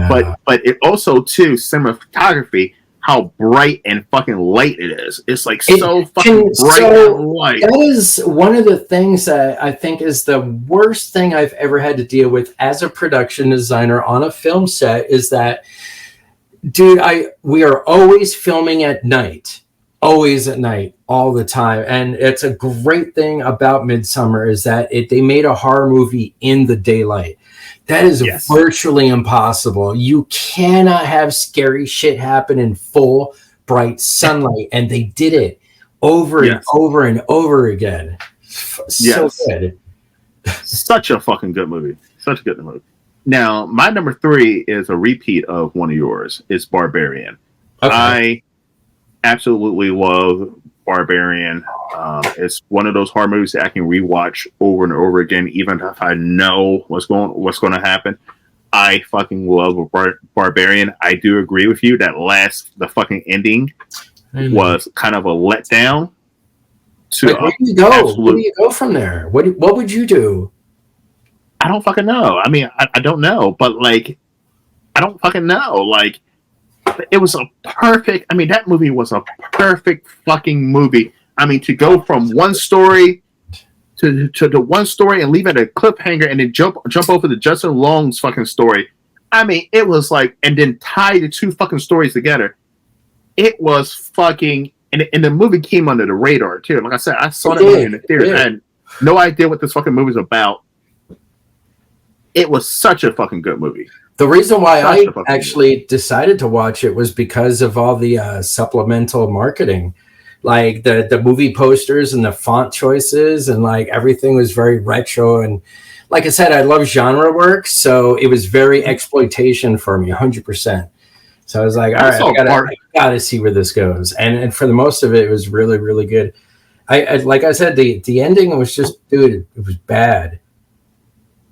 But it also too cinematography, how bright and fucking light it is. It's like so fucking bright and light. That is one of the things that I think is the worst thing I've ever had to deal with as a production designer on a film set. Is that, dude? We are always filming at night. Always at night, all the time. And it's a great thing about Midsommar is that they made a horror movie in the daylight. That is virtually impossible. You cannot have scary shit happen in full bright sunlight. And they did it over and over and over again. So good. Such a fucking good movie. Such a good movie. Now, my number 3 is a repeat of one of yours. It's Barbarian. Okay. I absolutely love Barbarian. It's one of those horror movies that I can rewatch over and over again, even if I know what's going to happen. I fucking love Barbarian. I do agree with you that the fucking ending was kind of a letdown. Where do you go? Where do you go from there? What would you do? I don't fucking know. I mean, I don't know, but like, I don't fucking know. Like, it was a perfect. I mean, that movie was a perfect fucking movie. I mean, to go from one story to the one story and leave it at a cliffhanger and then jump over the Justin Long's fucking story. I mean, it was like, and then tie the two fucking stories together. It was fucking, and the movie came under the radar too. Like I said, I saw that movie in the theater. I had no idea what this fucking movie was about. It was such a fucking good movie. The reason why I actually decided to watch it was because of all the supplemental marketing. Like the movie posters and the font choices and like everything was very retro. And like I said, I love genre work. So it was very exploitation for me, 100%. So I was like, all right, I gotta see where this goes. And for the most of it, it was really, really good. I like I said, the ending was just, dude, it was bad.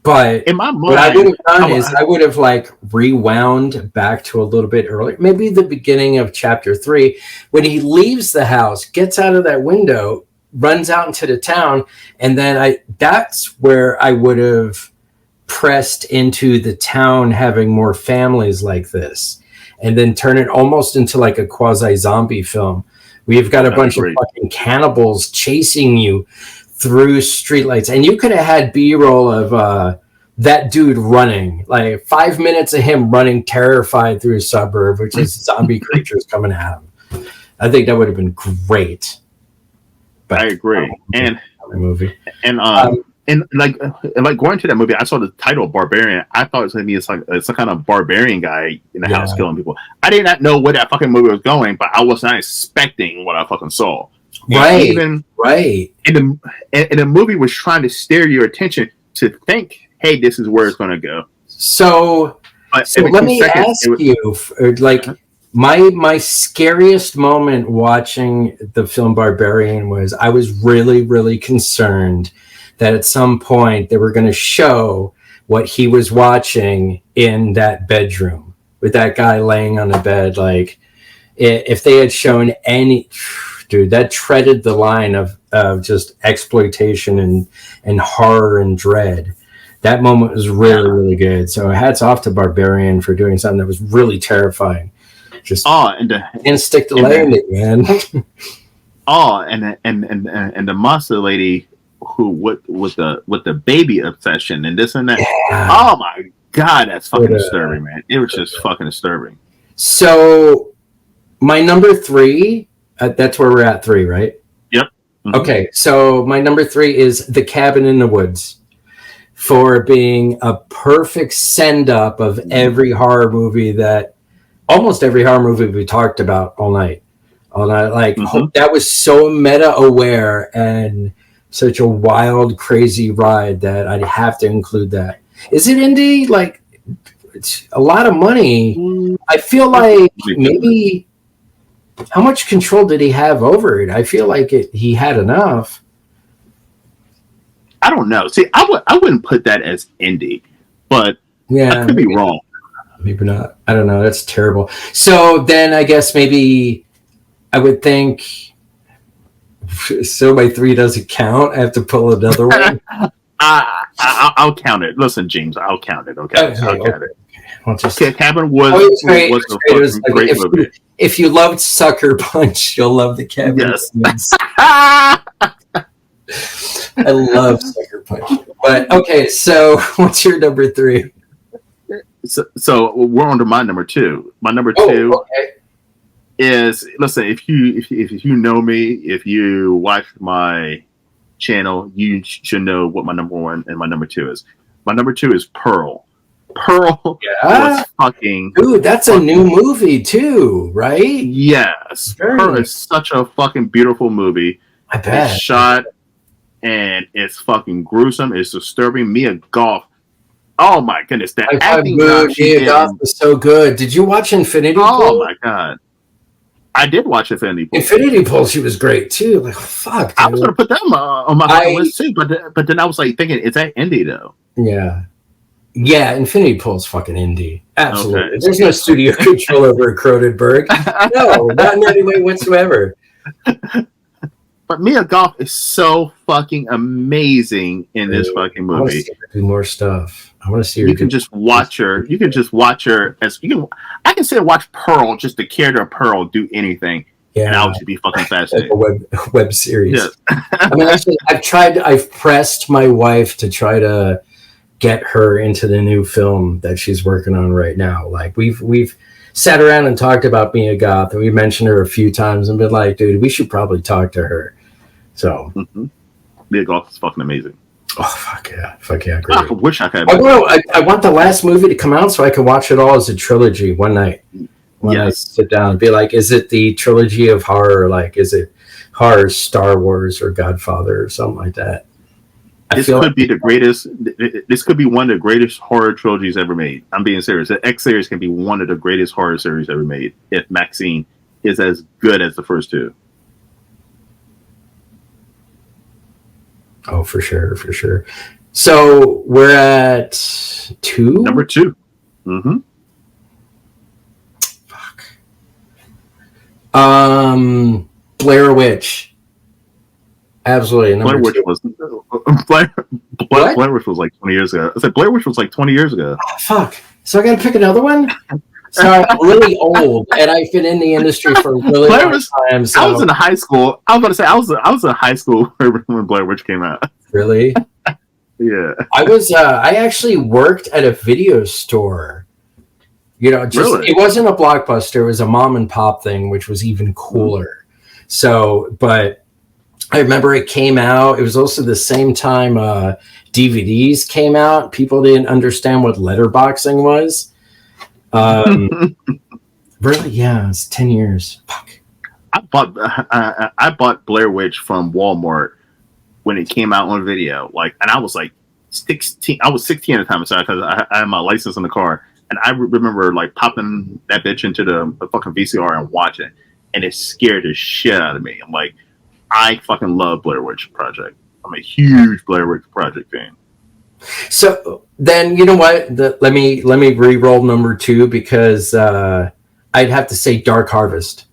But in my mind, what I would have done is I would have like rewound back to a little bit earlier, maybe the beginning of chapter 3, when he leaves the house, gets out of that window, runs out into the town, and then that's where I would have pressed into the town having more families like this, and then turn it almost into like a quasi-zombie film. We've got a bunch of fucking cannibals chasing you through streetlights, and you could have had B-roll of that dude running, like 5 minutes of him running terrified through a suburb, which is zombie creatures coming at him. I think that would have been great. But I agree. And movie, and like going to that movie, I saw the title Barbarian. I thought it was gonna be it's some kind of barbarian guy in the house killing people. I did not know where that fucking movie was going, but I was not expecting what I fucking saw. Right. And the movie was trying to steer your attention to think, hey, this is where it's going to go. So let me ask you, like, my scariest moment watching the film Barbarian was I was really, really concerned that at some point they were going to show what he was watching in that bedroom with that guy laying on the bed. Like, if they had shown any... Dude, that treaded the line of just exploitation and horror and dread. That moment was really, really good. So hats off to Barbarian for doing something that was really terrifying. Just and stick the landing, man. And the monster lady who with the baby obsession and this and that. Yeah. Oh my god, that's fucking disturbing, man. It was just fucking disturbing. So my number 3. That's where we're at 3, right? Yep. Mm-hmm. Okay, so my number 3 is The Cabin in the Woods, for being a perfect send-up of every horror movie almost every horror movie we talked about all night. Like, that was so meta-aware and such a wild, crazy ride that I'd have to include that. Is it indie? Like, it's a lot of money. I feel like maybe... How much control did he have over it? I feel like he had enough. I don't know. See, I wouldn't put that as indie, but I could be wrong. Maybe not. I don't know. That's terrible. So then I guess maybe I would think. So my 3 doesn't count. I have to pull another one. I'll count it. Listen, James, I'll count it. Okay, I'll count it. Cabin was a great movie. If you loved Sucker Punch, you'll love The Cabin. Yes. I love Sucker Punch. But okay, so what's your number 3? So we're on to my number 2. My number 2 is, listen, if you know me, if you watch my channel, you should know what my number 1 and my number 2 is. My number 2 is Pearl. Pearl was fucking... Dude, that's a new movie too, right? Yes. Pearl is such a fucking beautiful movie. I bet. It's shot and it's fucking gruesome. It's disturbing. Mia Goth. Oh my goodness. That acting Mia Goth was so good. Did you watch Infinity Pool? Oh my god. I did watch Infinity Pool. Infinity Pool, she was great too. Like, fuck. Dude. I was going to put them on my list too, but then I was like thinking, is that indie though? Yeah. Yeah, Infinity Pool's fucking indie. Absolutely. Okay. There's no studio control over Cronenberg. No, not in any way whatsoever. But Mia Goth is so fucking amazing in this fucking I want to movie. see her do more stuff. I want to see her. You can just watch her. You can just watch her as you can. I can sit and watch Pearl, just the character of Pearl, do anything, and I'll just be fucking fascinated. Like a web series. Yes. I mean, actually, I've pressed my wife to try to get her into the new film that she's working on right now. Like we've sat around and talked about Mia Goth, and we mentioned her a few times and been like, dude, we should probably talk to her. So Mia Goth is fucking amazing. Oh fuck yeah, great. I wish I could. I want the last movie to come out so I can watch it all as a trilogy one night. When I sit down and be like, is it the trilogy of horror? Like, is it horror, Star Wars, or Godfather, or something like that? This could be the greatest. This could be one of the greatest horror trilogies ever made. I'm being serious. The X series can be one of the greatest horror series ever made if Maxine is as good as the first two. Oh, for sure. So we're at 2. Number 2. Mm-hmm. Fuck. Blair Witch. Absolutely. Blair Witch was Blair Witch was like 20 years ago. I said Blair Witch was like 20 years ago. Oh, fuck. So I got to pick another one. So I'm really old, and I've been in the industry for a really long time. So. I was in high school. I was about to say I was in high school when Blair Witch came out. Really? Yeah. I was. I actually worked at a video store. You know, it wasn't a Blockbuster. It was a mom and pop thing, which was even cooler. So, but I remember it came out. It was also the same time DVDs came out. People didn't understand what letterboxing was. Really? Yeah, it's 10 years. Fuck. I bought Blair Witch from Walmart when it came out on video. Like, and I was like 16. I was 16 at the time, because I had my license in the car, and I remember like popping that bitch into the fucking VCR and watching, and it scared the shit out of me. I'm like, I fucking love Blair Witch Project. I'm a huge Blair Witch Project fan. So then, you know what? Let me re-roll number 2, because I'd have to say Dark Harvest.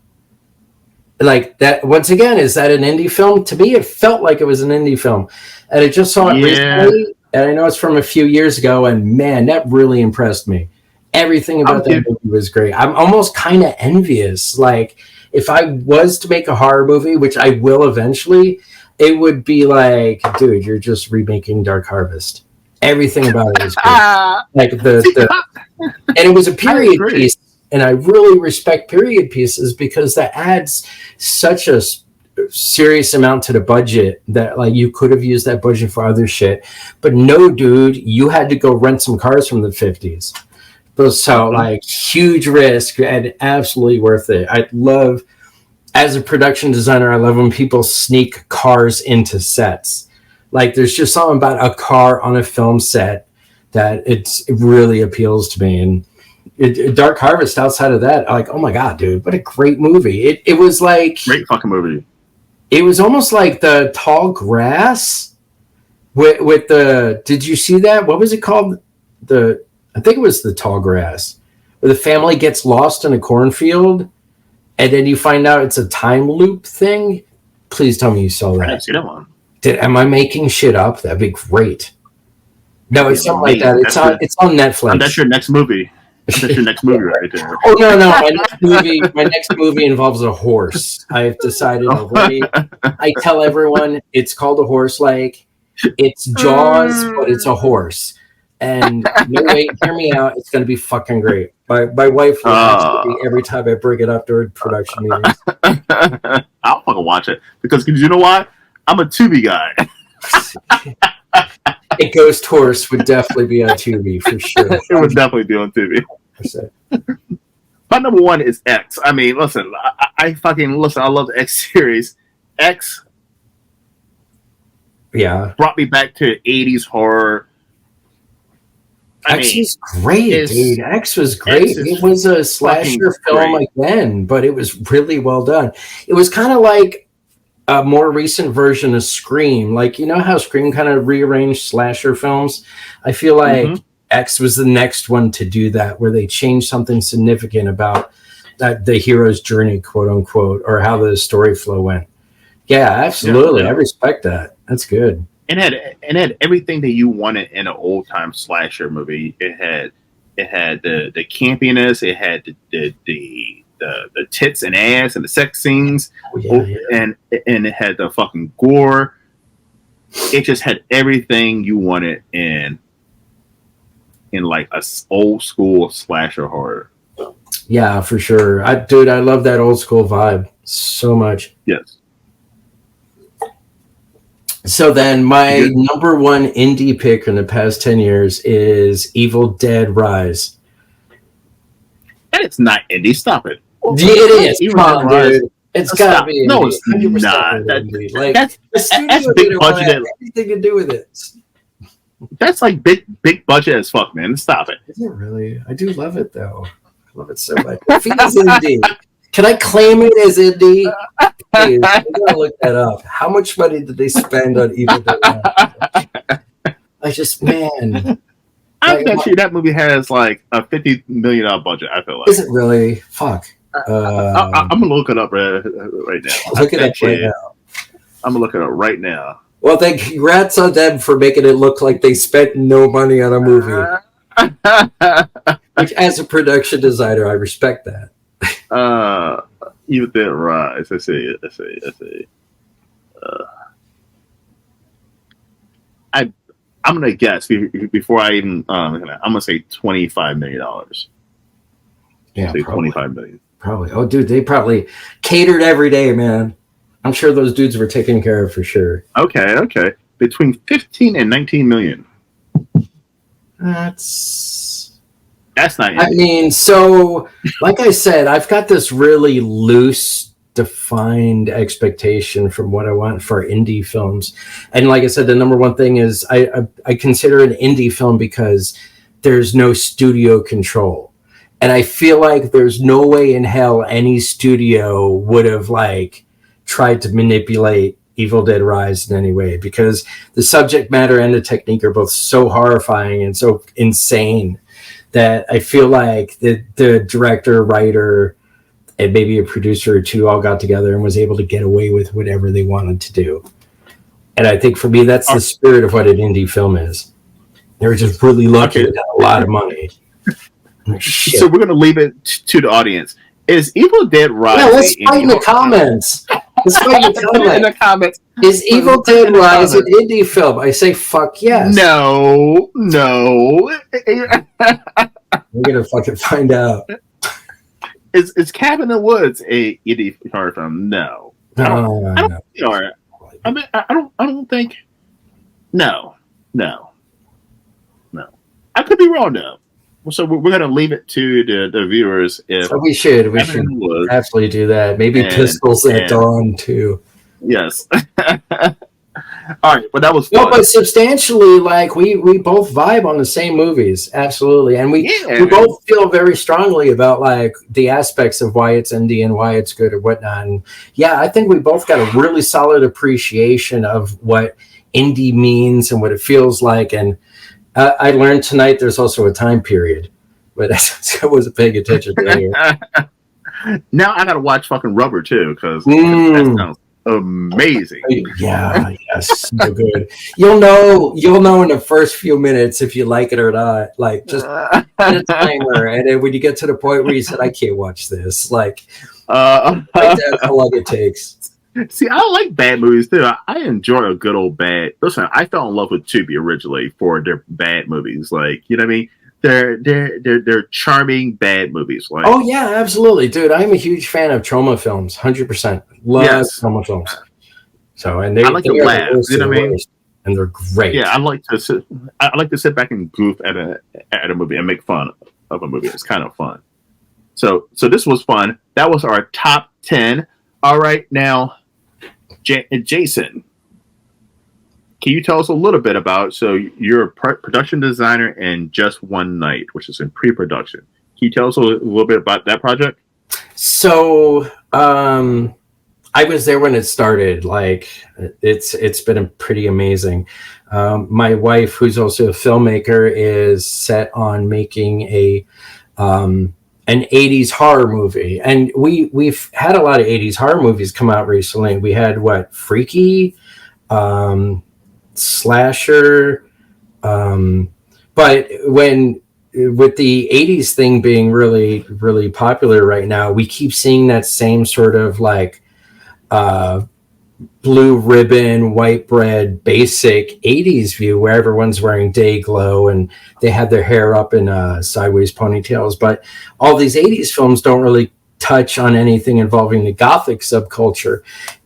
Like that, once again, is that an indie film? To me, it felt like it was an indie film, and I just saw it recently, and I know it's from a few years ago, and man, that really impressed me. Everything about that movie was great. I'm almost kind of envious. Like, if I was to make a horror movie, which I will eventually, it would be like, dude, you're just remaking Dark Harvest. Everything about it is great. Like and it was a period piece, and I really respect period pieces because that adds such a serious amount to the budget that like you could have used that budget for other shit. But no, dude, you had to go rent some cars from the 50s. So like huge risk and absolutely worth it. I love, as a production designer, I love when people sneak cars into sets. Like, there's just something about a car on a film set that it really appeals to me. And Dark Harvest, outside of that, like, oh my God, dude, what a great movie. It was like... Great fucking movie. It was almost like the tall grass with the... Did you see that? What was it called? I think it was the tall grass. Where the family gets lost in a cornfield, and then you find out it's a time loop thing. Please tell me you saw that. I didn't see that one. Am I making shit up? That'd be great. No, it's something like that. It's on Netflix. That's your next movie. That's your next movie right there. Oh no! My next movie involves a horse. I've decided already. I tell everyone it's called a horse lake. It's Jaws, but it's a horse. And no, wait, hear me out. It's going to be fucking great. My wife will ask me every time I bring it up during production meetings. I'll fucking watch it because you know what? I'm a Tubi guy. A ghost horse would definitely be on Tubi for sure. It would definitely be on Tubi. My number 1 is X. I mean, listen, I fucking listen. I love the X series. X, brought me back to 80s horror. X was great, dude. X was great. It was a slasher film again, but it was really well done. It was kind of like a more recent version of Scream. Like, you know how Scream kind of rearranged slasher films? I feel like X was the next one to do that, where they changed something significant about the hero's journey, quote unquote, or how the story flow went. Yeah, absolutely. I respect that. That's good. It had everything that you wanted in an old time slasher movie. It had the campiness. It had the tits and ass and the sex scenes. And it had the fucking gore. It just had everything you wanted in like a old school slasher horror. Yeah, for sure. I love that old school vibe so much. Yes. So then my number one indie pick in the past 10 years is Evil Dead Rise. And it's not indie. Stop it. It is. Come on, dude. It's got to be indie. No, it's not. That's big budget. Anything to do with it. That's like big budget as fuck, man. Stop it. Is it really? I do love it, though. I love it so much. If it is indie, can I claim it as indie? Please, I'm gonna look that up. How much money did they spend on Evil Dead? Man. I bet you that movie has like a $50 million budget. I feel like. Is it really? Fuck. I'm gonna look it up right now. Look it up right now. I'm gonna look it up right now. Well, congrats on them for making it look like they spent no money on a movie. Which, as a production designer, I respect that. Evil Dead Rise. Let's see. I'm gonna guess before I even. I'm gonna say $25 million. Yeah, say $25 million. Probably. Oh, dude, they probably catered every day, man. I'm sure those dudes were taken care of for sure. Okay. Between 15 and 19 million. That's not easy. I mean, so like I said, I've got this really loose, defined expectation from what I want for indie films. And like I said, the number one thing is I consider an indie film because there's no studio control. And I feel like there's no way in hell any studio would have tried to manipulate Evil Dead Rise in any way, because the subject matter and the technique are both so horrifying and so insane that I feel like the director, writer, and maybe a producer or two all got together and was able to get away with whatever they wanted to do. And I think for me, that's the spirit of what an indie film is. They were just really lucky to get a lot of money. So we're going to leave it to the audience. Is Evil Dead Rise? Yeah, let's fight in the comments. Let's fight in the comments. Is Evil Dead Rise an indie film? I say fuck yes. No. We're gonna fucking find out. Is Cabin in the Woods a indie horror film? No. I don't think. No. I could be wrong though. So we're going to leave it to the viewers. We should absolutely do that. Maybe Pistols at Dawn too. Yes. All right, but that was fun. No, but substantially, we both vibe on the same movies, absolutely, and we both feel very strongly about the aspects of why it's indie and why it's good or whatnot. And yeah, I think we both got a really solid appreciation of what indie means and what it feels like. And I learned tonight there's also a time period, but I wasn't paying attention to that. Now I got to watch fucking Rubber too, because that sounds amazing. Yeah, yes, so good. You'll know in the first few minutes if you like it or not. Just set a timer, and then when you get to the point where you said, "I can't watch this," that's how long it takes. See, I like bad movies too. I enjoy a good old bad. Listen, I fell in love with Tubi originally for their bad movies. You know what I mean? They're charming bad movies. Oh yeah, absolutely, dude. I'm a huge fan of trauma films. 100%. Love trauma films. So I like to laugh. You know what I mean? And they're great. Yeah, I like to sit back and goof at a movie and make fun of a movie. It's kind of fun. So this was fun. That was our top 10. All right, now. Jason, can you tell us a little bit about, so you're a production designer in Just One Night, which is in pre-production. Can you tell us a little bit about that project? So I I was there when it started. Like it's been pretty amazing. My wife, who's also a filmmaker, is set on making an 80s horror movie, and we've had a lot of 80s horror movies come out recently. We had Freaky, Slasher, but when with the 80s thing being really really popular right now, we keep seeing that same sort of blue ribbon, white bread, basic 80s view where everyone's wearing day glow and they have their hair up in sideways ponytails. But all these 80s films don't really touch on anything involving the Gothic subculture.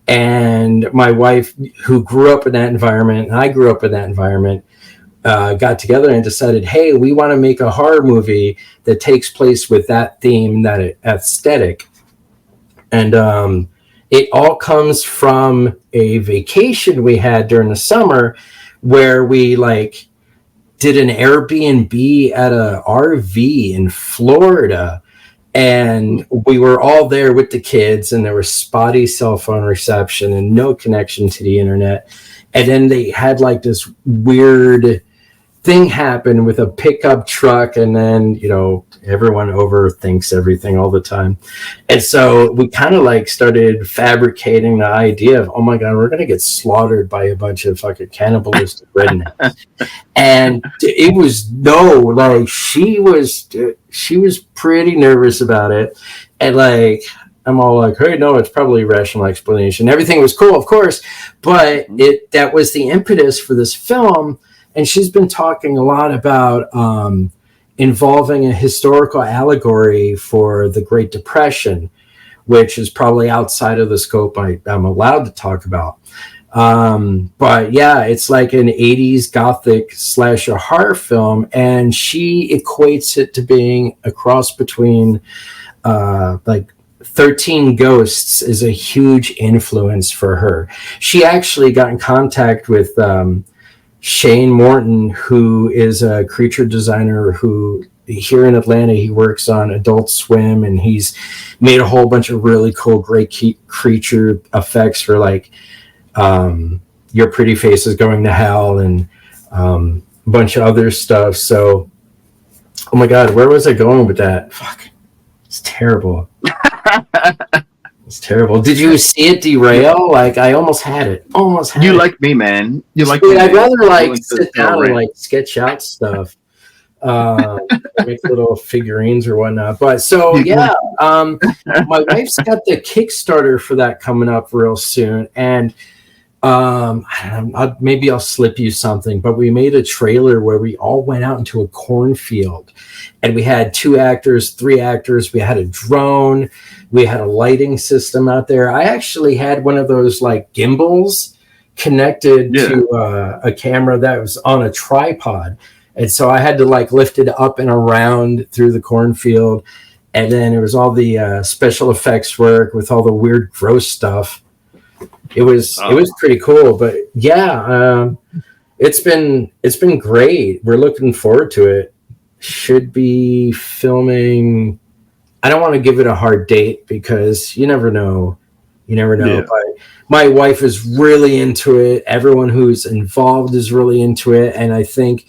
And my wife, who grew up in that environment, and I grew up in that environment, got together and decided, hey, we want to make a horror movie that takes place with that theme, that aesthetic. And it all comes from a vacation we had during the summer where we did an Airbnb at a RV in Florida. And we were all there with the kids, and there was spotty cell phone reception and no connection to the internet. And then they had this weird thing happen with a pickup truck, and then everyone overthinks everything all the time. And so we kind of started fabricating the idea of, oh my god, we're gonna get slaughtered by a bunch of fucking cannibalistic rednecks. And it was she was pretty nervous about it, and I'm all hey, no, it's probably a rational explanation. Everything was cool, of course, but that was the impetus for this film. And she's been talking a lot about involving a historical allegory for the Great Depression, which is probably outside of the scope I'm allowed to talk about. But yeah, it's like an 80s Gothic slasher horror film, and she equates it to being a cross between 13 Ghosts is a huge influence for her. She actually got in contact with Shane Morton, who is a creature designer who here in Atlanta, he works on Adult Swim, and he's made a whole bunch of really cool, great creature effects for Your Pretty Face is Going to Hell and a bunch of other stuff. So, oh my God, where was I going with that? Fuck, it's terrible. It's terrible. Did you see it derail? I almost had it. You like me, man. You like me. I'd man. rather sit down and sketch out stuff, make little figurines or whatnot. But so yeah, my wife's got the Kickstarter for that coming up real soon, and maybe I'll slip you something. But we made a trailer where we all went out into a cornfield, and we had 2 actors, 3 actors. We had a drone. We had a lighting system out there. I actually had one of those gimbals connected to a camera that was on a tripod. And so I had to lift it up and around through the cornfield. And then it was all the special effects work with all the weird, gross stuff. It was pretty cool. But yeah, it's been great. We're looking forward to it. Should be filming. I don't want to give it a hard date because you never know. Yeah. But my wife is really into it. Everyone who's involved is really into it. And I think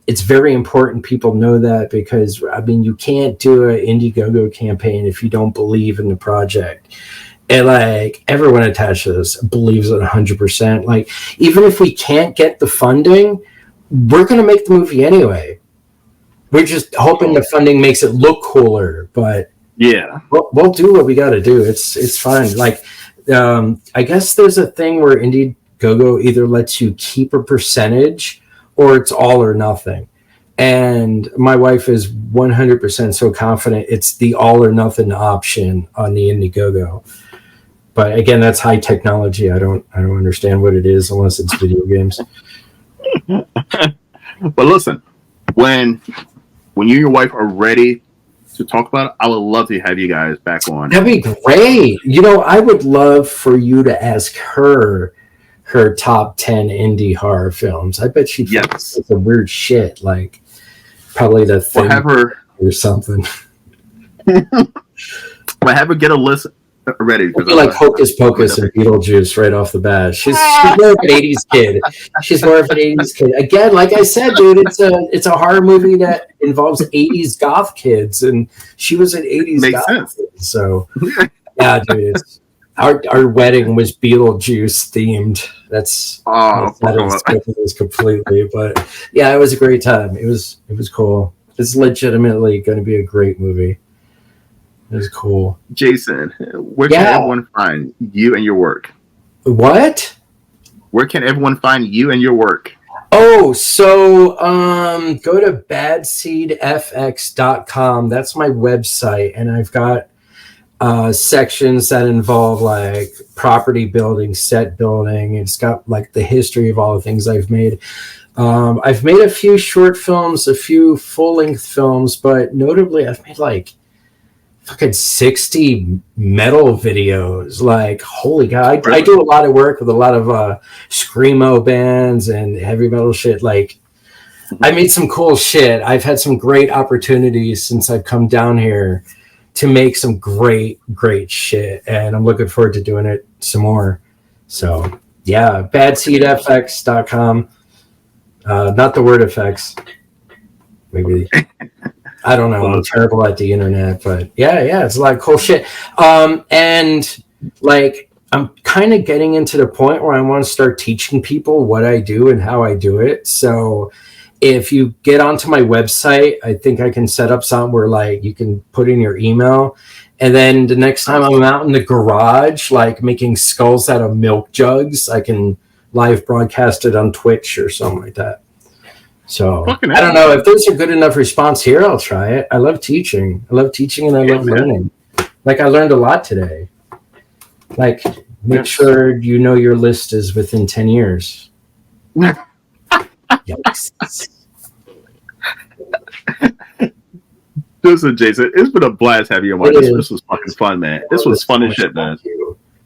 it's very important people know that, because you can't do an Indiegogo campaign if you don't believe in the project. And everyone attached to this believes it 100%. Even if we can't get the funding, we're going to make the movie anyway. We're just hoping the funding makes it look cooler, but yeah, we'll do what we got to do. It's fine. I guess there's a thing where Indiegogo either lets you keep a percentage or it's all or nothing. And my wife is 100% so confident it's the all or nothing option on the Indiegogo. But again, that's high technology. I don't understand what it is unless it's video games. But listen, when you and your wife are ready to talk about it, I would love to have you guys back on. That'd be great. I would love for you to ask her top 10 indie horror films. I bet she'd some weird shit, probably The Thing have her or something. I have her get a list Ready? I feel like Hocus Pocus and Beetlejuice right off the bat. She's more of an 80s kid. She's more of an 80s kid. Again, like I said, dude, it's a horror movie that involves 80s goth kids, and she was an 80s Makes goth sense. kid. So, yeah, dude, our wedding was Beetlejuice themed. That's completely. But yeah, it was a great time. It was cool. It's legitimately going to be a great movie. It was cool. Jason, where can everyone find you and your work? What? Where can everyone find you and your work? Oh, so go to badseedfx.com. That's my website, and I've got sections that involve like property building, set building. It's got like the history of all the things I've made. I've made a few short films, a few full-length films, but notably I've made like fucking 60 metal videos. Like, holy God. I do a lot of work with a lot of screamo bands and heavy metal shit. Like, I made some cool shit. I've had some great opportunities since I've come down here to make some great shit, and I'm looking forward to doing it some more. So yeah, badseedfx.com. Not the word effects. Maybe I don't know. I'm terrible at the internet, but yeah, it's a lot of cool shit. And like, I'm kind of getting into the point where I want to start teaching people what I do and how I do it. So if you get onto my website, I think I can set up something where like you can put in your email, and then the next time I'm out in the garage, like making skulls out of milk jugs, I can live broadcast it on Twitch or something like that. So I don't know if there's a good enough response here. I'll try it. I love teaching. And I love learning. Like, I learned a lot today. Like, make sure you know your list is within 10 years. Yikes. Listen, Jason, it's been a blast having you on. This was fucking fun, man. This was fun as shit, man.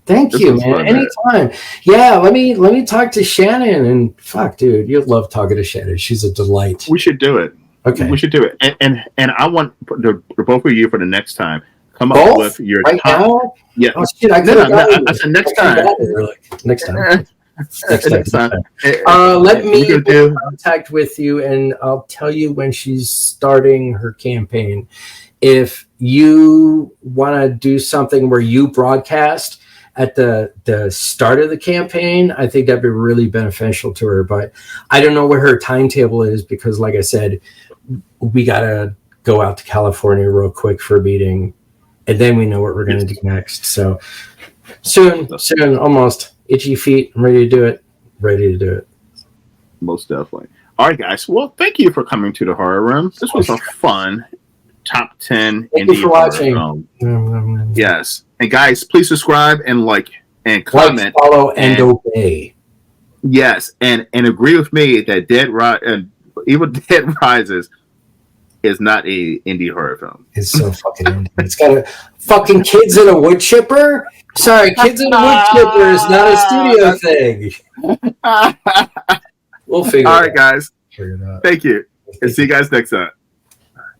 Thank you, man. Fun, anytime. Man. Yeah, let me talk to Shannon, and fuck, dude, you'll love talking to Shannon. She's a delight. We should do it. Okay, we should do it. And I want the both of you for the next time. Come up with your right top. Now? Yeah. Oh shit! I said next time. Next time. Next time. Let me get in contact with you, and I'll tell you when she's starting her campaign. If you want to do something where you broadcast at the start of the campaign, I think that'd be really beneficial to her. But I don't know where her timetable is because, like I said, we gotta go out to California real quick for a meeting, and then we know what we're gonna do next. So soon, almost. Itchy feet. I'm ready to do it. Most definitely. All right, guys. Well, thank you for coming to the Horror Room. This was a fun top 10 indie horror film. Yes. And guys, please subscribe and like and comment. Follow and obey. Yes. And agree with me that Evil Dead Rises is not a indie horror film. It's so fucking indie. It's got a fucking kids in a wood chipper. Sorry, kids in a wood chipper is not a studio thing. We'll figure it out. All right, guys. Thank you. And see you guys next time.